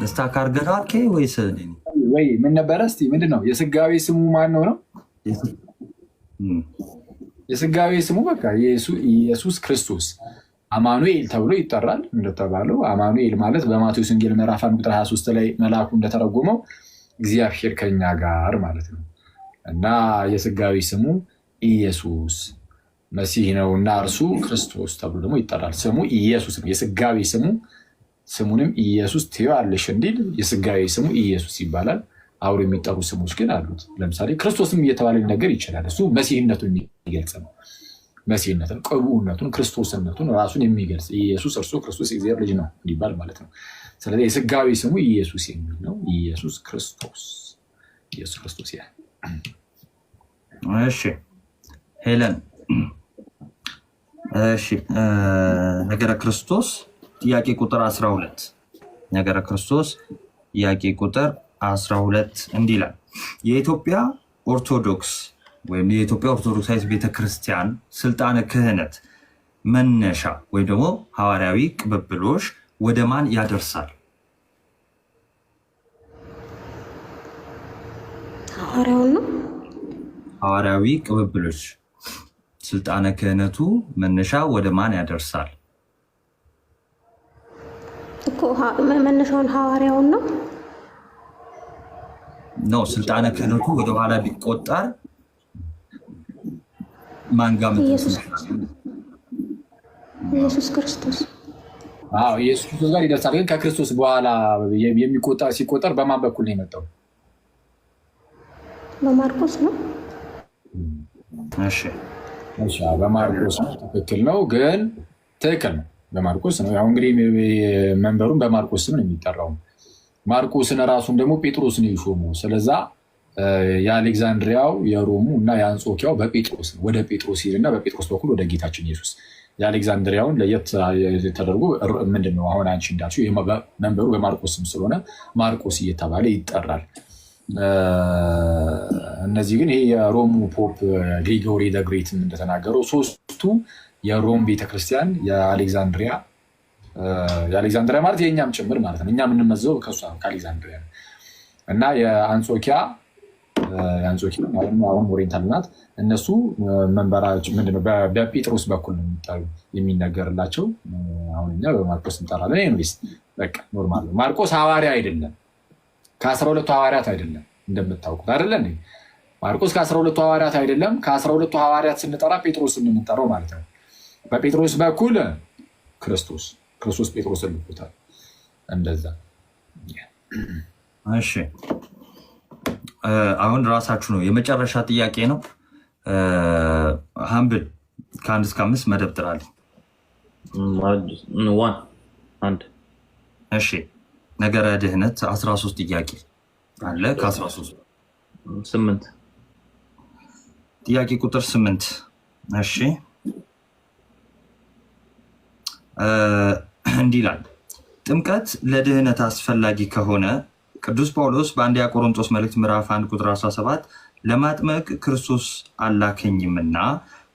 ስታክ አድርገናል ወይስ ወይ ምን ነበረ? እስኪ ምንድን ነው የስጋዌ ስሙ ማን ነው? የስጋዌ ስሙ በቃ ኢየሱስ ክርስቶስ አማኑኤል ተብሎ ይጠራል። እንደተባለው አማኑኤል ማለት በማቴዎስ ወንጌል ምዕራፍ 1 ቁጥር 23 ላይ መልአኩ እንደተረጎመው እግዚአብሔር ከኛ ጋር ማለት ነው። እና የስጋዌ ስሙ ኢየሱስ መሲህ ነው እና እርሱ ክርስቶስ ተብሎ ደግሞ ይጠራል። ስሙ ኢየሱስ ነው። የስጋዌ ስሙ ስሙንም ኢየሱስ ትይዋለሽ እንዲል የስጋዊ ስሙ ኢየሱስ ይባላል። አብሮ የሚጠሩ ስሞች ግን አሉት። ለምሳሌ ክርስቶስም እየተባለ ሊነገር ይችላል። እሱ መሲህነቱን የሚገልጽ ነው። መሲህነትን፣ ቅቡዕነቱን፣ ክርስቶስነቱን ራሱን የሚገልጽ ኢየሱስ እርሱ ክርስቶስ የእግዚአብሔር ልጅ ነው እንዲባል ማለት ነው። ስለዚህ የስጋዊ ስሙ ኢየሱስ የሚል ነው። ኢየሱስ ክርስቶስ ያ። እሺ ሄለን፣ እሺ ነገረ ክርስቶስ ጥያቄ ቁጥር 12 ነገረ ክርስቶስ ጥያቄ ቁጥር 12 እንዲህ ይላል። የኢትዮጵያ ኦርቶዶክስ ወይም የኢትዮጵያ ኦርቶዶክሳዊት ቤተክርስቲያን ስልጣነ ክህነት መነሻ ወይም ደግሞ ሐዋርያዊ ቅብብሎሽ ወደ ማን ያደርሳል? ሐዋርያዊ ቅብብሎሽ ስልጣነ ክህነቱ መነሻ ወደ ማን ያደርሳል? እኮ መነሻውን ሐዋርያውን ነው። ስልጣነ ክህነቱ ወደ ኋላ ቢቆጠር ማን ጋር ኢየሱስ ክርስቶስ። ኢየሱስ ክርስቶስ ጋር ይደርሳል። ግን ከክርስቶስ በኋላ ሲቆጠር በማን በኩል ነው የመጣው? በማርቆስ ነው። እሺ በማርቆስ ነው። ትክክል ነው። ግን ትክክል ነው፣ በማርቆስ ነው። ያው እንግዲህ መንበሩን በማርቆስ ስም ነው የሚጠራው። ማርቆስን ራሱን ደግሞ ጴጥሮስ ነው የሾመው። ስለዛ የአሌክዛንድሪያው የሮሙ እና የአንጾኪያው በጴጥሮስ ነው። ወደ ጴጥሮስ ሄድና በጴጥሮስ በኩል ወደ ጌታችን ኢየሱስ። የአሌክዛንድሪያውን ለየት ተደርጎ ምንድነው አሁን አንቺ እንዳልሽው መንበሩ በማርቆስ ስም ስለሆነ ማርቆስ እየተባለ ይጠራል። እነዚህ ግን ይሄ የሮሙ ፖፕ ግሪጎሪ ዘ ግሬት እንደተናገረው ሶስቱ የሮም ቤተክርስቲያን የአሌክዛንድሪያ ማለት የእኛም ጭምር ማለት ነው። እኛ የምንመዘው ከእሷ ከአሌክዛንድሪያ እና የአንጾኪያ አሁን ኦሪየንታል ናት። እነሱ መንበራቸው ምንድነው በጴጥሮስ በኩል ነው የሚነገርላቸው። አሁን እኛ በማርቆስ እንጠራለን። ኤኒዌይስ በቃ ኖርማል ነው። ማርቆስ ሐዋርያ አይደለም፣ ከ12ቱ ሐዋርያት አይደለም እንደምታውቁት አይደለ? ማርቆስ ከ12ቱ ሐዋርያት አይደለም። ከ12ቱ ሐዋርያት ስንጠራ ጴጥሮስ የምንጠራው ማለት ነው። በጴጥሮስ በኩል ክርስቶስ ጴጥሮስ ልኮታል። እንደዛ። እሺ አሁን ራሳችሁ ነው የመጨረሻ ጥያቄ ነው። ሀምብል ከ1 እስከ 5 መደብ ጥራልኝ። እሺ ነገረ ድህነት 13 ጥያቄ አለ። ከ13 8 ጥያቄ ቁጥር 8 እሺ እንዲህ ይላል። ጥምቀት ለድህነት አስፈላጊ ከሆነ ቅዱስ ጳውሎስ በአንደኛ ቆሮንቶስ መልእክት ምዕራፍ 1 ቁጥር 17 ለማጥመቅ ክርስቶስ አላከኝምና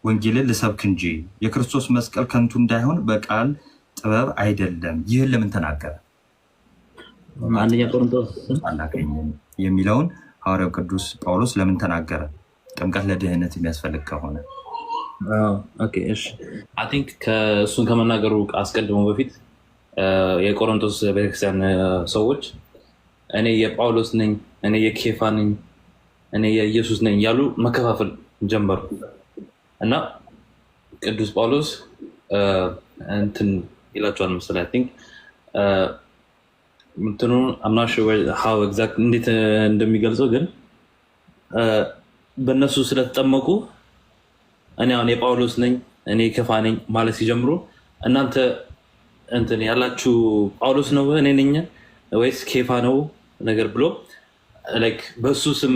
ወንጌልን ልሰብክ እንጂ የክርስቶስ መስቀል ከንቱ እንዳይሆን በቃል ጥበብ አይደለም፣ ይህን ለምን ተናገረ? አንደኛ ቆሮንቶስ አላከኝም የሚለውን ሐዋርያው ቅዱስ ጳውሎስ ለምን ተናገረ? ጥምቀት ለድህነት የሚያስፈልግ ከሆነ አይ ቲንክ ከእሱን ከመናገሩ አስቀድሞ በፊት የቆሮንቶስ ቤተክርስቲያን ሰዎች እኔ የጳውሎስ ነኝ፣ እኔ የኬፋ ነኝ፣ እኔ የኢየሱስ ነኝ ያሉ መከፋፈል ጀመሩ እና ቅዱስ ጳውሎስ እንትን ይላቸዋል መሰለኝ። አይ ቲንክ እንትኑ አምናሽ ሀው ኤግዛክት እንዴት እንደሚገልጸው ግን በእነሱ ስለተጠመቁ እኔ አሁን የጳውሎስ ነኝ እኔ የኬፋ ነኝ ማለት ሲጀምሩ እናንተ እንትን ያላችሁ ጳውሎስ ነው እኔ ነኝ ወይስ ኬፋ ነው ነገር ብሎ በእሱ ስም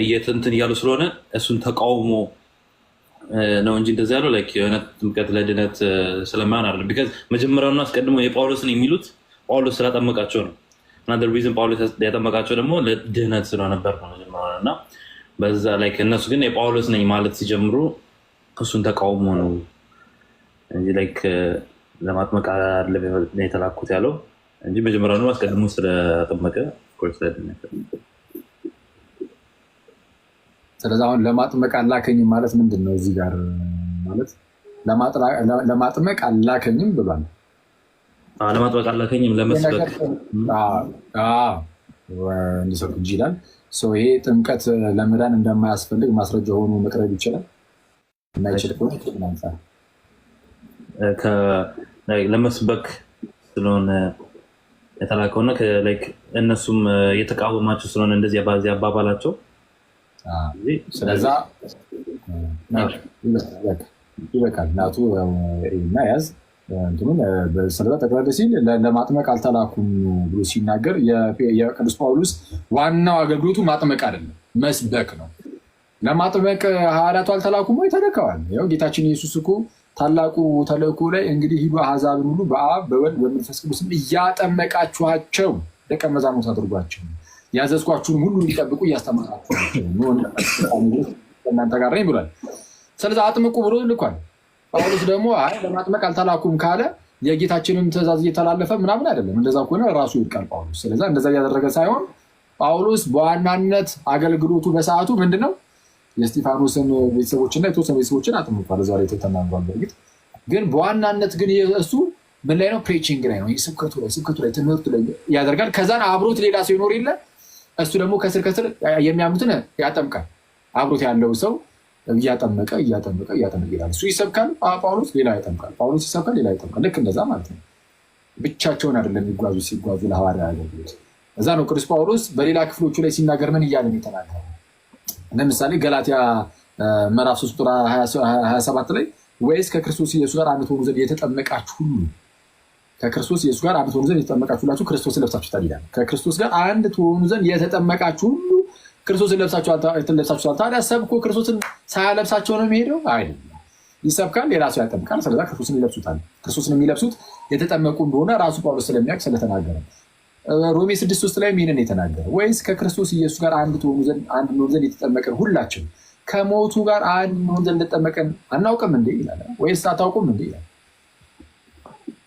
እየትንትን እያሉ ስለሆነ እሱን ተቃውሞ ነው እንጂ እንደዚ ያለው የሆነ ጥምቀት ለድነት ስለማይሆን አይደለም። ቢካዝ መጀመሪያውና አስቀድሞ የጳውሎስን የሚሉት ጳውሎስ ስላጠመቃቸው ነው እና ሪዝን ጳውሎስ ያጠመቃቸው ደግሞ ለድህነት ስለነበር ነው መጀመሪያ እና በዛ እነሱ ግን የጳውሎስ ነኝ ማለት ሲጀምሩ እሱን ተቃውሞ ነው እንጂ ለማጥመቅ የተላኩት ያለው እንጂ መጀመሪያ ነው አስቀድሞ ስለጠመቀ። ስለዚህ አሁን ለማጥመቅ አላከኝም ማለት ምንድን ነው? እዚህ ጋር ማለት ለማጥመቅ አላከኝም ብሏል። ለማጥመቅ አላከኝም ለመስበክ እንዲሰጡ እንጂ ይላል። ይሄ ጥምቀት ለመዳን እንደማያስፈልግ ማስረጃ ሆኖ መቅረብ ይችላል። የማይችል ለመስበክ ስለሆነ የተላከውና እነሱም የተቃወማቸው ስለሆነ እንደዚህ ባዚ አባባላቸው ስለዛ ይበቃል። እናቱ እና ያዝ እንትኑን ስለዛ ጠቅላላ ሲል ለማጥመቅ አልተላኩም ብሎ ሲናገር የቅዱስ ጳውሎስ ዋናው አገልግሎቱ ማጥመቅ አይደለም መስበክ ነው። ለማጥመቅ ሐዋርያቱ አልተላኩም ወይ? ተልከዋል። ያው ጌታችን ኢየሱስ እኮ ታላቁ ተልእኮ ላይ እንግዲህ ሂዱ አሕዛብን ሁሉ በአብ በወልድ በመንፈስ ቅዱስም እያጠመቃችኋቸው ደቀ መዛሙርት አድርጓቸው ያዘዝኳችሁን ሁሉ እንዲጠብቁ እያስተማራችሁ እናንተ ጋር ነኝ ብሏል። ስለዚህ አጥምቁ ብሎ ልኳል። ጳውሎስ ደግሞ አይ ለማጥመቅ አልተላኩም ካለ የጌታችንን ትእዛዝ እየተላለፈ ምናምን አይደለም። እንደዛ ከሆነ ራሱ ይልቃል ጳውሎስ። ስለዚህ እንደዛ እያደረገ ሳይሆን ጳውሎስ በዋናነት አገልግሎቱ በሰዓቱ ምንድነው የእስጢፋኖስን ቤተሰቦችና የተወሰኑ ቤተሰቦችን አጥምቋል። ዛሬ ተተናግሯል። በእርግጥ ግን በዋናነት ግን እሱ ምን ላይ ነው? ፕሬቺንግ ላይ ነው። ስብከቱ ላይ ትምህርቱ ላይ ያደርጋል። ከዛን አብሮት ሌላ ሰው ይኖር የለ እሱ ደግሞ ከስር የሚያምኑትን ያጠምቃል። አብሮት ያለው ሰው እያጠመቀ ይላል። እሱ ይሰብካል፣ ጳውሎስ ሌላ ያጠምቃል። ጳውሎስ ይሰብካል፣ ሌላ ያጠምቃል። ልክ እንደዛ ማለት ነው። ብቻቸውን አይደለም ሲጓዙ ለሐዋርያ አገልግሎት። እዛ ነው ቅዱስ ጳውሎስ በሌላ ክፍሎቹ ላይ ሲናገር ምን እያለ ነው የተናገረው? ለምሳሌ ገላትያ ምዕራፍ 3 ቁጥር 27 ላይ ወይስ ከክርስቶስ ኢየሱስ ጋር አንድ ትሆኑ ዘንድ የተጠመቃችሁ ሁሉ ከክርስቶስ ኢየሱስ ጋር አንድ ትሆኑ ዘንድ የተጠመቃችሁ ሁላችሁ ክርስቶስን ለብሳችሁታል ይላል። ከክርስቶስ ጋር አንድ ትሆኑ ዘንድ የተጠመቃችሁ ሁሉ ክርስቶስን ለብሳችኋል። ታዲያ ሰብኮ ክርስቶስን ሳያለብሳቸው ነው የሚሄደው? አይደለም። ይሰብካል፣ ሌላ ሰው ያጠምቃል። ስለዛ ክርስቶስን ይለብሱታል። ክርስቶስን የሚለብሱት የተጠመቁ እንደሆነ ራሱ ጳውሎስ ስለሚያውቅ ስለተናገረ ሮሜ 6:3 ላይ ይህንን የተናገረ ወይስ ከክርስቶስ ኢየሱስ ጋር አንድ ትሆኑ ዘንድ የተጠመቀን ሁላችን ከሞቱ ጋር አንድ እንሆን ዘንድ እንደተጠመቀን አናውቅም እንዴ ይላል። ወይስ አታውቁም እንዴ ይላል።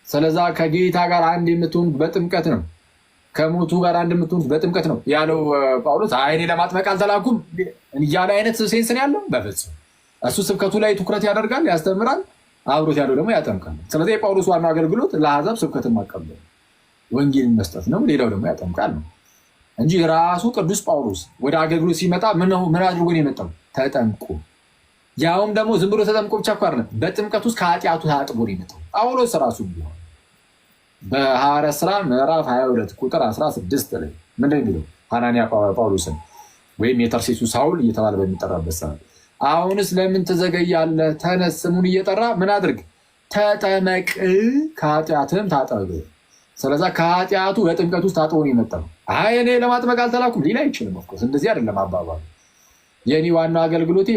ስለዛ ከጌታ ጋር አንድ የምትሆኑት በጥምቀት ነው። ከሞቱ ጋር አንድ የምትሆኑት በጥምቀት ነው ያለው ጳውሎስ። እኔ ለማጥመቅ አልተላኩም እያለ አይነት ሴንስ ነው ያለው? በፍጹም። እሱ ስብከቱ ላይ ትኩረት ያደርጋል፣ ያስተምራል። አብሮት ያለው ደግሞ ያጠምቃል። ስለዚህ የጳውሎስ ዋና አገልግሎት ለአሕዛብ ስብከትን ማቀበል ወንጌልን መስጠት ነው። ሌላው ደግሞ ያጠምቃል ነው እንጂ ራሱ ቅዱስ ጳውሎስ ወደ አገልግሎት ሲመጣ ምን አድርጎ ነው የመጣው? ተጠምቆ። ያውም ደግሞ ዝም ብሎ ተጠምቆ ብቻ እኮ አይደለም፣ በጥምቀት ውስጥ ከኃጢአቱ ታጥቦ ነው የመጣው ጳውሎስ ራሱ ቢሆን በሐዋርያት ሥራ ምዕራፍ 22 ቁጥር 16 ላይ ምንድን ነው የሚለው? ሐናንያ ጳውሎስን ወይም የተርሴሱ ሳውል እየተባለ በሚጠራበት ሰዓት አሁንስ ለምን ትዘገያለህ? ተነስ፣ ስሙን እየጠራ ምን አድርግ? ተጠመቅ፣ ከኃጢአትህም ታጠብ። ስለዛ ከኃጢአቱ በጥምቀት ውስጥ ታጥቦ ነው የመጣው። አይ እኔ ለማጥመቅ አልተላኩም ሊል አይችልም። ኦፍኮርስ እንደዚህ አይደለም አባባሉ። የኔ ዋና አገልግሎቴ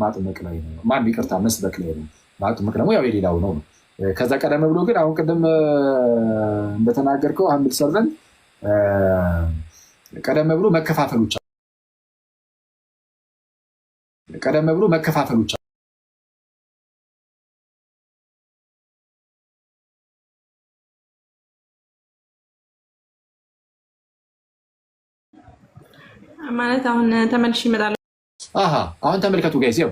ማጥመቅ ላይ ነው። ማን ይቅርታ መስበክ ላይ ነው። ማጥመቅ ደግሞ ያው የሌላው ነው። ከዛ ቀደም ብሎ ግን አሁን ቅድም እንደተናገርከው ሀምብል ሰርቨንት ቀደም ብሎ መከፋፈሎች ማለት አሁን ተመልሽ ይመጣል። አሁን ተመልከቱ ጋይስ፣ ያው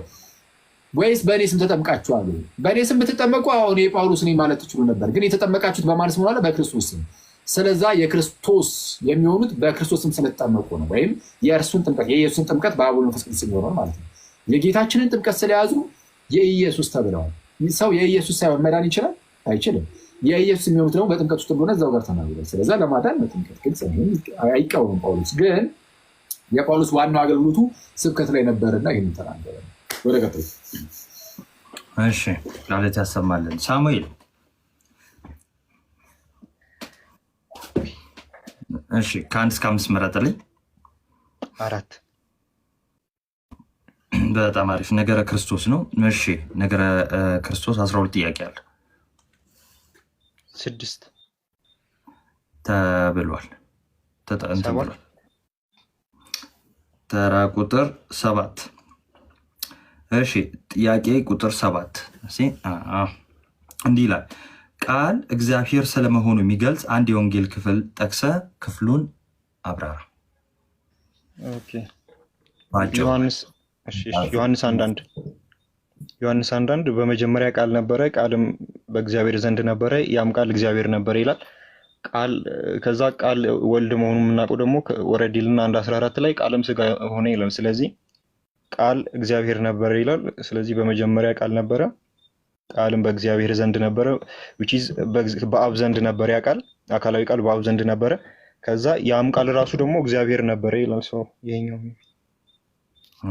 ወይስ በእኔ ስም ተጠምቃችኋል? በእኔ ስም ብትጠመቁ አሁን የጳውሎስ ነኝ ማለት ትችሉ ነበር። ግን የተጠመቃችሁት በማን ስም ሆነ? በክርስቶስ ስም። ስለዛ የክርስቶስ የሚሆኑት በክርስቶስ ስም ስለተጠመቁ ነው። ወይም የእርሱን ጥምቀት የኢየሱስን ጥምቀት በአብ ወልድ መንፈስ ቅዱስ የሚሆነው ማለት ነው። የጌታችንን ጥምቀት ስለያዙ የኢየሱስ ተብለዋል። ሰው የኢየሱስ ሳይሆን መዳን ይችላል? አይችልም። የኢየሱስ የሚሆኑት ደግሞ በጥምቀት ውስጥ እንደሆነ እዛው ጋር ተናግሯል። ስለዛ ለማዳን በጥምቀት ግልጽ አይቃወምም ጳውሎስ። ግን የጳውሎስ ዋናው አገልግሎቱ ስብከት ላይ ነበርና ይህን ተናገረ። ወደ ቀጥሎ እሺ፣ ቃላት ያሰማልን። ሳሙኤል እሺ፣ ከ1 እስከ 5 ምረጥልኝ። 4 በጣም አሪፍ። ነገረ ክርስቶስ ነው። እሺ፣ ነገረ ክርስቶስ 12 ጥያቄ አለ። 6 ተብሏል። ተጠንቷል። ተራ ቁጥር 7። እሺ፣ ጥያቄ ቁጥር 7 እንዲህ ይላል። ቃል እግዚአብሔር ስለመሆኑ የሚገልጽ አንድ የወንጌል ክፍል ጠቅሰ ክፍሉን አብራራ። ዮሐንስ 1:1 በመጀመሪያ ቃል ነበረ፣ ቃልም በእግዚአብሔር ዘንድ ነበረ፣ ያም ቃል እግዚአብሔር ነበረ ይላል። ቃል ከዛ ቃል ወልድ መሆኑን የምናውቀው ደግሞ ወረዲልና 1:14 ላይ ቃልም ስጋ ሆነ ይላል። ስለዚህ ቃል እግዚአብሔር ነበረ ይላል። ስለዚህ በመጀመሪያ ቃል ነበረ፣ ቃልም በእግዚአብሔር ዘንድ ነበረ፣ በአብ ዘንድ ነበረ ያ ቃል። አካላዊ ቃል በአብ ዘንድ ነበረ። ከዛ ያም ቃል ራሱ ደግሞ እግዚአብሔር ነበረ ይላል ሰው። ይሄኛው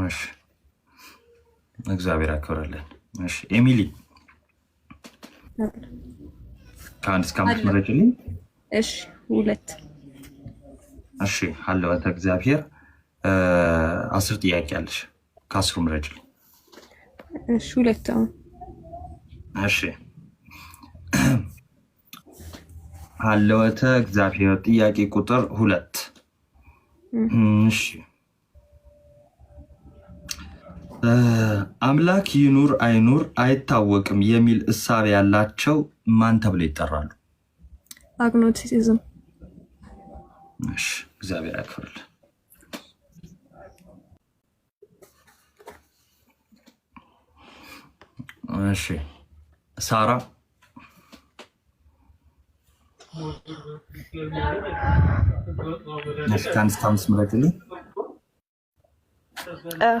እሺ፣ እግዚአብሔር ያክብርልን። እሺ ኤሚሊ ከአንድ እስከ 5 መረጭልኝ። እሺ 2። እሺ ሀለወተ እግዚአብሔር 10 ጥያቄ አለሽ። ከ10 መረጭልኝ። እሺ 2 አሁን። እሺ ሀለወተ እግዚአብሔር ጥያቄ ቁጥር 2። እሺ አምላክ ይኑር አይኑር አይታወቅም የሚል እሳቤ ያላቸው ማን ተብለው ይጠራሉ? አግኖቲሲዝም። እሺ እግዚአብሔር ያክብርልን። እሺ ሳራ እሺ ከአንድ እስከ 5 መረጭልኝ።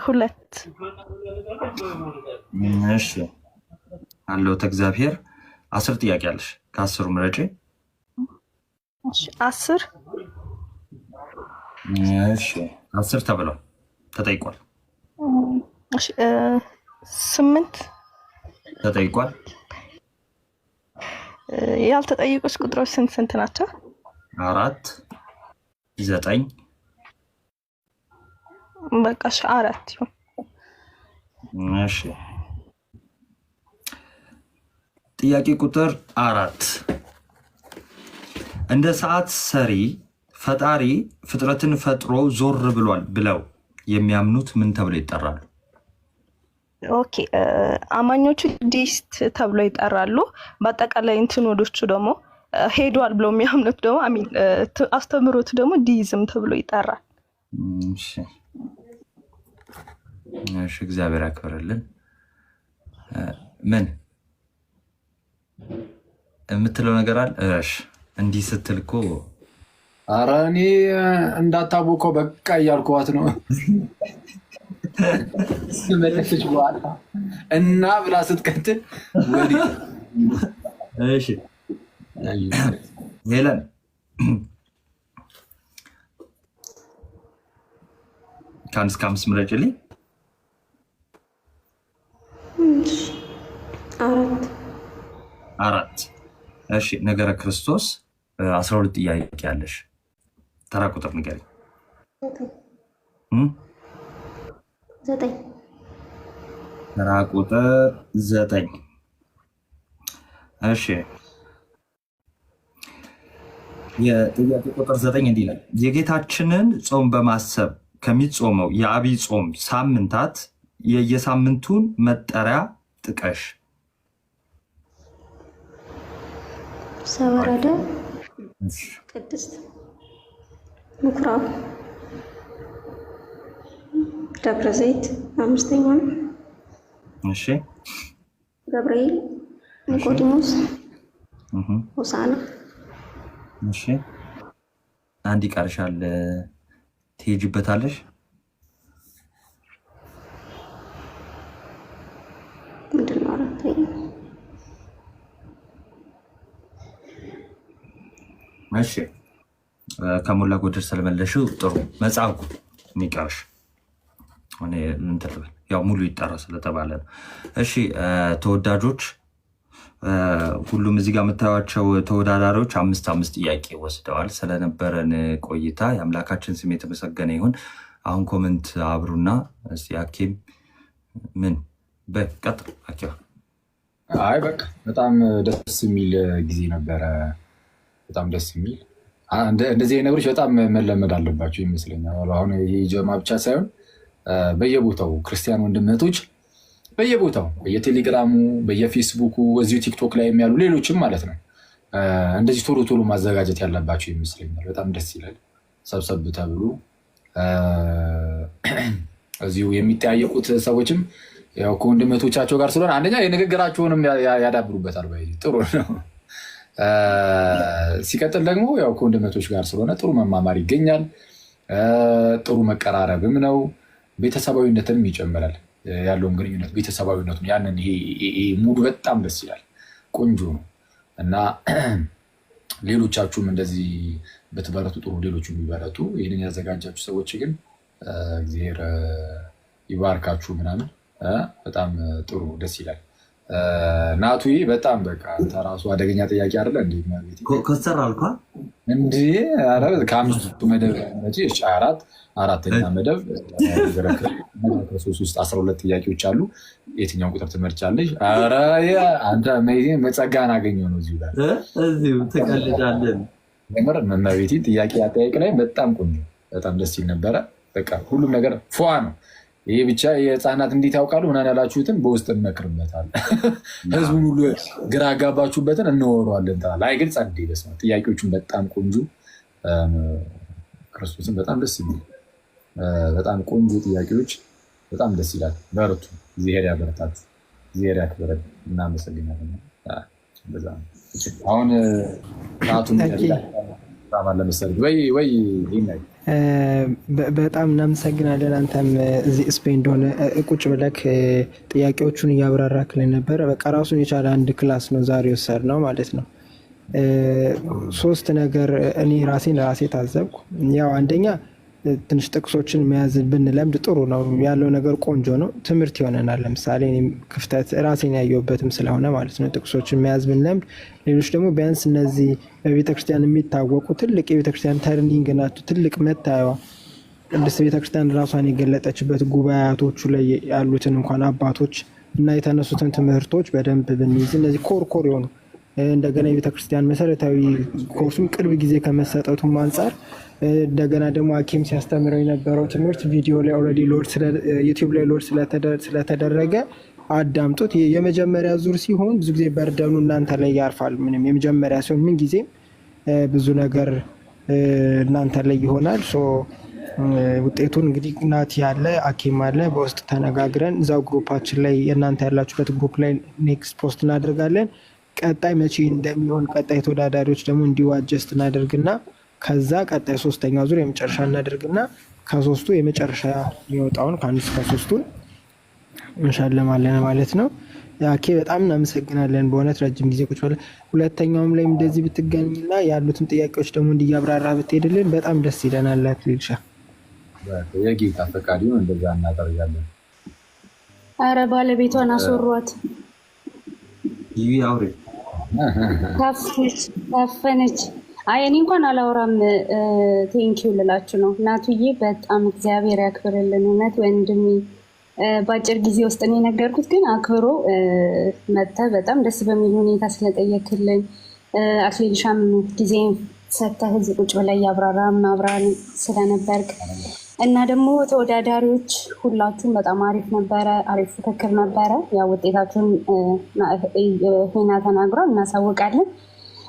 2። እሺ ሀለወተ እግዚአብሔር 10 ጥያቄ አለሽ። ከ10 ምረጭ። እሺ 10። እሺ 10 ተብለው ተጠይቋል። እሺ 8 ተጠይቋል። ያልተጠየቁት ቁጥሮች ስንት ናቸው? 4 9 በቃ 4 ይሁን። እሺ ጥያቄ ቁጥር 4 እንደ ሰዓት ሰሪ ፈጣሪ ፍጥረትን ፈጥሮ ዞር ብሏል ብለው የሚያምኑት ምን ተብለው ይጠራሉ? ኦኬ አማኞቹ ዲስት ተብለው ይጠራሉ። በአጠቃላይ እንትኖዶቹ ደግሞ ሄዷል ብለው የሚያምኑት ደግሞ አስተምሮቱ ደግሞ ዲዝም ተብሎ ይጠራል። እሺ እሺ እግዚአብሔር ያክብርልን። ምን የምትለው ነገር አለ? እሺ እንዲህ ስትል እኮ ኧረ እኔ እንዳታወቀው በቃ እያልኳት ነው። መለሰች በኋላ እና ብላ ስትቀጥል ወዲህ እሺ ሄለን ከአንድ እስከ 5 ምረጭልኝ። 4። እሺ ነገረ ክርስቶስ 12 ጥያቄ ያለሽ። ተራ ቁጥር ንገሪኝ። 9 ተራ ቁጥር 9። እሺ የጥያቄ ቁጥር 9 እንዲህ ይላል። የጌታችንን ጾም በማሰብ ከሚጾመው የአብይ ጾም ሳምንታት የየሳምንቱን መጠሪያ ጥቀሽ። ሰወረደ፣ ቅድስት፣ ምኩራብ፣ ደብረ ዘይት 5ኛው፣ እሺ ገብርኤል፣ ኒቆዲሞስ፣ ሆሳና። እሺ አንድ ይቀርሻል፣ ትሄጂበታለሽ። ምንድን ነው 4? እሺ ከሞላ ጎደል ስለመለሽው ጥሩ። መጽሐፉ የሚቀርሽ ያው ሙሉ ይጠራ ስለተባለ ነው። እሺ ተወዳጆች፣ ሁሉም እዚህ ጋር የምታዩቸው ተወዳዳሪዎች 5 ጥያቄ ወስደዋል። ስለነበረን ቆይታ የአምላካችን ስም የተመሰገነ ይሁን። አሁን ኮመንት አብሩና እስቲ አኬም ምን በቀጥታ አኬም። አይ በቃ በጣም ደስ የሚል ጊዜ ነበረ። በጣም ደስ የሚል እንደዚህ አይነት ነገሮች በጣም መለመድ አለባቸው ይመስለኛል። አሁን የጀማ ብቻ ሳይሆን በየቦታው ክርስቲያን ወንድም እህቶች በየቦታው በየቴሌግራሙ፣ በየፌስቡኩ፣ እዚሁ ቲክቶክ ላይ የሚያሉ ሌሎችም ማለት ነው እንደዚህ ቶሎ ቶሎ ማዘጋጀት ያለባቸው ይመስለኛል። በጣም ደስ ይላል። ሰብሰብ ተብሎ እዚሁ የሚጠያየቁት ሰዎችም ያው ከወንድም እህቶቻቸው ጋር ስለሆነ አንደኛ የንግግራቸውንም ያዳብሩበታል። ጥሩ ነው። ሲቀጥል ደግሞ ያው ከወንድም እህቶች ጋር ስለሆነ ጥሩ መማማር ይገኛል። ጥሩ መቀራረብም ነው። ቤተሰባዊነትንም ይጨምራል። ያለውን ግንኙነት ቤተሰባዊነቱን ያንን ይሄ ሙሉ በጣም ደስ ይላል። ቆንጆ ነው እና ሌሎቻችሁም እንደዚህ በተበረቱ ጥሩ፣ ሌሎቹ የሚበረቱ። ይህንን ያዘጋጃችሁ ሰዎች ግን እግዚአብሔር ይባርካችሁ ምናምን። በጣም ጥሩ ደስ ይላል። ናቱዬ በጣም በቃ ተራሱ አደገኛ ጥያቄ አይደለ እንዴ? ኮስተር አልኳ እንዴ? ኧረ ከአምስቱ መደብ አራተኛ መደብ ከሶስት ውስጥ 12 ጥያቄዎች አሉ። የትኛውን ቁጥር ትመርጫለሽ? ኧረ አንተ ጸጋን አገኘው ነው እዚሁ ላይ እዚሁ ትቀልዳለን። ምር መመቤቴ ጥያቄ አጠያቂ ላይ በጣም ቆንጆ፣ በጣም ደስ ይል ነበረ። በቃ ሁሉም ነገር ፏ ነው። ይሄ ብቻ የህፃናት እንዴት ያውቃሉ ምናምን ያላችሁትን በውስጥ እንመክርበታለን። ህዝቡን ሁሉ ግራ ያጋባችሁበትን እንወረዋለን። ላይ ግን ጸዴ ደስ ነው። ጥያቄዎቹን በጣም ቆንጆ፣ ክርስቶስን በጣም ደስ የሚል በጣም ቆንጆ ጥያቄዎች፣ በጣም ደስ ይላል። በርቱ፣ እግዚአብሔር ያበረታት፣ እግዚአብሔር ያክብረን። እናመሰግናለን። አሁን ሰዓቱን ለመሰለኝ ወይ በጣም እናመሰግናለን። አንተም እዚህ ስፔን እንደሆነ ቁጭ ብለክ ጥያቄዎቹን እያብራራክልን ነበረ። በቃ ራሱን የቻለ አንድ ክላስ ነው ዛሬ ወሰድነው ማለት ነው። 3 ነገር እኔ ራሴ ታዘብኩ። ያው አንደኛ ትንሽ ጥቅሶችን መያዝ ብንለምድ ጥሩ ነው። ያለው ነገር ቆንጆ ነው፣ ትምህርት ይሆነናል። ለምሳሌ ክፍተት ራሴን ያየሁበትም ስለሆነ ማለት ነው። ጥቅሶችን መያዝ ብንለምድ፣ ሌሎች ደግሞ ቢያንስ እነዚህ በቤተክርስቲያን የሚታወቁ ትልቅ የቤተክርስቲያን ተርኒንግ ናቸው። ትልቅ መታየዋ ቅድስት ቤተክርስቲያን ራሷን የገለጠችበት ጉባኤያቶቹ ላይ ያሉትን እንኳን አባቶች እና የተነሱትን ትምህርቶች በደንብ ብንይዝ፣ እነዚህ ኮርኮር የሆኑ እንደገና የቤተክርስቲያን መሰረታዊ ኮርሱም ቅርብ ጊዜ ከመሰጠቱም አንጻር እንደገና ደግሞ ሐኪም ሲያስተምረው የነበረው ትምህርት ቪዲዮ ላይ ኦልሬዲ ዩቲዩብ ላይ ሎድ ስለተደረገ አዳምጡት። የመጀመሪያ ዙር ሲሆን ብዙ ጊዜ በርደኑ እናንተ ላይ ያርፋል። ምንም የመጀመሪያ ሲሆን ምን ጊዜ ብዙ ነገር እናንተ ላይ ይሆናል። ውጤቱን እንግዲህ ናቲ ያለ ሐኪም አለ በውስጥ ተነጋግረን እዛው ግሩፓችን ላይ የእናንተ ያላችሁበት ግሩፕ ላይ ኔክስት ፖስት እናደርጋለን። ቀጣይ መቼ እንደሚሆን ቀጣይ ተወዳዳሪዎች ደግሞ እንዲሁ አጀስት እናደርግና ከዛ ቀጣይ 3ኛ ዙር የመጨረሻ እናደርግና ከ3ቱ የመጨረሻ የሚወጣውን ከ1 እስከ 3ቱን እንሸልማለን ማለት ነው። ያኬ በጣም እናመሰግናለን። በእውነት ረጅም ጊዜ ቁጭ ብለን ሁለተኛውም ላይ እንደዚህ ብትገኝና ያሉትን ጥያቄዎች ደግሞ እንዲያብራራ ብትሄድልን በጣም ደስ ይለናል። አክሊልሻ የጌታ ፈቃድ ይሁን፣ እንደዛ እናደርጋለን። አረ ባለቤቷን አስወሯት። ይሄ አውሬ ታፈነች። አይ እኔ እንኳን አላወራም። ቴንኪው ልላችሁ ነው። እናቱዬ በጣም እግዚአብሔር ያክብርልን። እውነት ወንድሜ በአጭር ጊዜ ውስጥ ነው የነገርኩት፣ ግን አክብሮ መጥተህ በጣም ደስ በሚል ሁኔታ ስለጠየክልን፣ አክሊልሻም ጊዜ ሰጥተህ እዚህ ቁጭ ብለህ እያብራራ ማብራን ስለነበርክ እና ደግሞ ተወዳዳሪዎች ሁላችሁም በጣም አሪፍ ነበረ፣ አሪፍ ፍክክር ነበረ። ያው ውጤታችሁን ሄና ተናግሯል፣ እናሳውቃለን።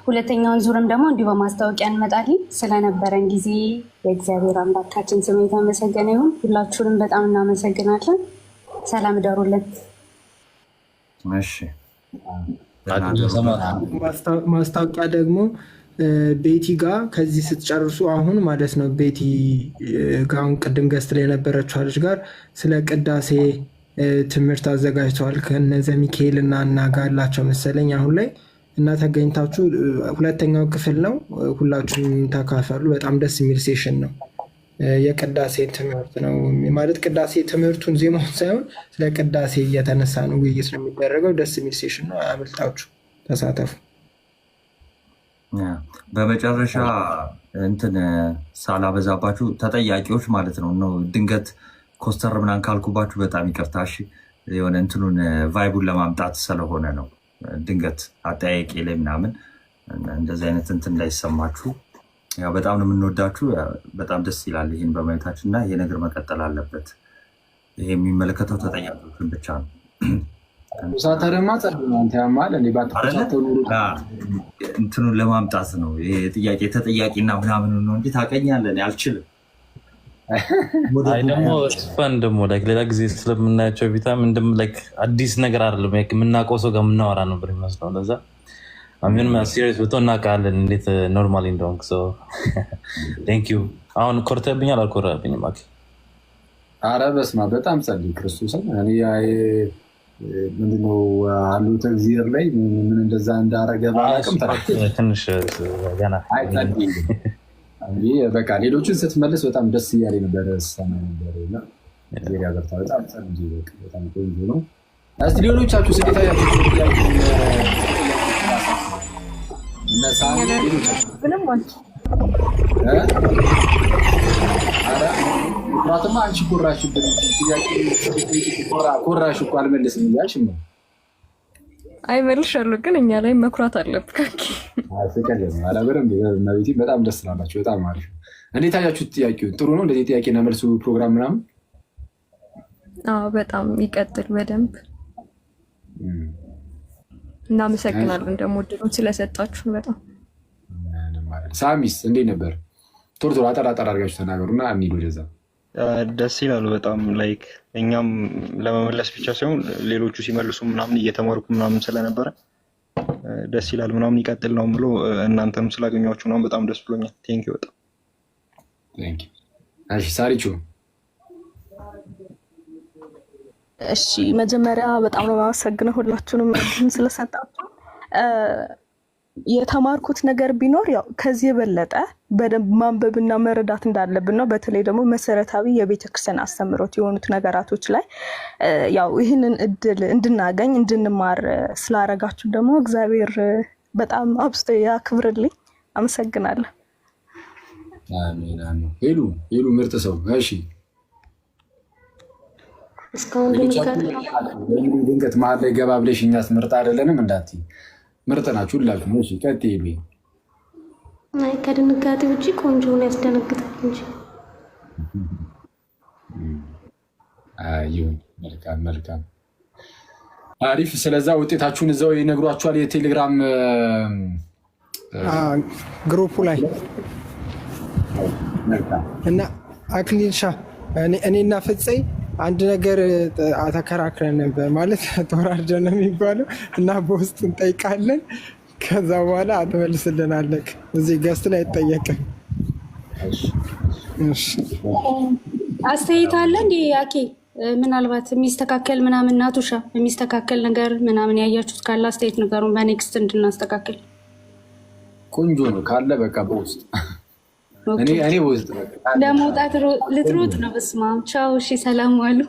ሁለተኛውን ዙርም ደግሞ እንዲሁ በማስታወቂያ እንመጣለን። ስለነበረን ጊዜ የእግዚአብሔር አምላካችን ስም የተመሰገነ ይሁን። ሁላችሁንም በጣም እናመሰግናለን። ሰላም እደሩልን። ማስታወቂያ ደግሞ ቤቲ ጋር ከዚህ ስትጨርሱ አሁን ማለት ነው ቤቲ ጋር አሁን ቅድም ገስት ላይ የነበረችው ልጅ ጋር ስለ ቅዳሴ ትምህርት አዘጋጅተዋል ከነዘ ሚካኤል እና ጋር አላቸው መሰለኝ አሁን ላይ እና ተገኝታችሁ ሁለተኛው ክፍል ነው። ሁላችሁም ተካፈሉ። በጣም ደስ የሚል ሴሽን ነው። የቅዳሴ ትምህርት ነው ማለት ቅዳሴ ትምህርቱን ዜማውን ሳይሆን ስለ ቅዳሴ እየተነሳ ነው ውይይት ነው የሚደረገው። ደስ የሚል ሴሽን ነው። አምልጣችሁ ተሳተፉ። በመጨረሻ እንትን ሳላበዛባችሁ ተጠያቂዎች ማለት ነው ድንገት ኮስተር ምናምን ካልኩባችሁ በጣም ይቅርታ። እሺ የሆነ እንትኑን ቫይቡን ለማምጣት ስለሆነ ነው። ድንገት አጠያቂ ላይ ምናምን እንደዚህ አይነት እንትን ላይ ይሰማችሁ። ያው በጣም ነው የምንወዳችሁ። በጣም ደስ ይላል ይህን በማየታችን እና ይሄ ነገር መቀጠል አለበት። ይሄ የሚመለከተው ተጠያቂዎችን ብቻ ነው። እንትኑን ለማምጣት ነው። ይሄ ጥያቄ ተጠያቂና ምናምን ነው እንጂ ታውቀኛለህ አልችልም። ደግሞ ስፈን ደግሞ ሌላ ጊዜ ስለምናያቸው ቪታም አዲስ ነገር አይደለም። የምናውቀው ሰው ጋር የምናወራ ነበር ይመስለው። ለዛ ምንም ሲሪየስ ብቶ እናውቃለን እንዴት ኖርማሊ እንደሆንክ። ቴንክ ዩ። አሁን ኮርተብኛል አልኮራብኝም? ኧረ በስመ አብ በጣም ጸልይ ክርስቶስን። ምንድነው አሉት እግዚአብሔር ላይ ምን እንደዛ እንዳረገ ባላቅም ትንሽ ገና በቃ ሌሎችን ስትመልስ በጣም ደስ እያለ ነበረ ሰማ ነበርና ዜሪያ ገብታ በጣም ጸንጂ በጣም ቆንጆ ነው። እስቲ ሌሎቻችሁ ስለ ታያችሁ ነሳን ምንም ማለት ምክንያቱም አንቺ ኮራሽብን ጥያቄ ኮራሽ እኮ አልመለስም እያልሽ ነው። አይመልሻለሁ ግን እኛ ላይ መኩራት አለብህ። በጣም ደስ ስላላችሁ በጣም አሪፍ። እንዴት አያችሁት? ጥያቄውን ጥሩ ነው። እንደዚህ ጥያቄና መልሱ ፕሮግራም ምናምን በጣም ይቀጥል በደንብ። እናመሰግናለን ደግሞ እድሉን ስለሰጣችሁ በጣም። ሳሚስ እንዴት ነበር? ቶሎ ቶሎ አጠር አጠር አድርጋችሁ ተናገሩና እንሂድ ወደዛ። ደስ ይላል በጣም ላይክ እኛም ለመመለስ ብቻ ሳይሆን ሌሎቹ ሲመልሱ ምናምን እየተማርኩ ምናምን ስለነበረ ደስ ይላል ምናምን ይቀጥል ነው ብሎ እናንተም ስላገኛችሁ ምናምን በጣም ደስ ብሎኛል። ቴንክ ዩ በጣም ቴንክ ዩ። እሺ ሳሪቹ። እሺ መጀመሪያ በጣም ነው የማመሰግነው ሁላችሁንም ስለሰጣችሁ። የተማርኩት ነገር ቢኖር ያው ከዚህ የበለጠ በደንብ ማንበብና መረዳት እንዳለብን ነው። በተለይ ደግሞ መሰረታዊ የቤተክርስቲያን አስተምህሮት የሆኑት ነገራቶች ላይ ያው ይህንን እድል እንድናገኝ እንድንማር ስላረጋችሁ ደግሞ እግዚአብሔር በጣም አብዝቶ ያክብርልኝ። አመሰግናለሁ። አሜን አሜን። ሄሉ ምርጥ ሰው። እሺ እስካሁን ድንገት መሀል ላይ ገባ ብለሽ እኛስ ምርጥ አይደለንም እንዳትዪ። ምርጥ ናችሁ ሁላችሁም። እሺ ቀጥይ። ከድንጋጤ ውጭ ቆንጆ ነው፣ ያስደነግጣል እንጂ። ይሁን። መልካም መልካም፣ አሪፍ። ስለዛ ውጤታችሁን እዛው ይነግሯችኋል የቴሌግራም ግሩፑ ላይ እና አክሊልሻ እኔና ፍፄ አንድ ነገር ተከራክረን ነበር። ማለት ተወራርደን ነው የሚባለው እና በውስጥ እንጠይቃለን። ከዛ በኋላ አትመልስልናለህ። እዚህ ገስት ላይ አይጠየቅም። አስተያየት አለ እንዲ ያኬ ምናልባት የሚስተካከል ምናምን ናቱሻ የሚስተካከል ነገር ምናምን ያያችሁት ካለ አስተያየት ነገሩን በኔክስት እንድናስተካከል። ቆንጆ ነው ካለ በቃ በውስጥ እኔ በውስጥ ለመውጣት ልትሮጥ ነው። በስመ አብ ቻው። እሺ ሰላም ዋሉ።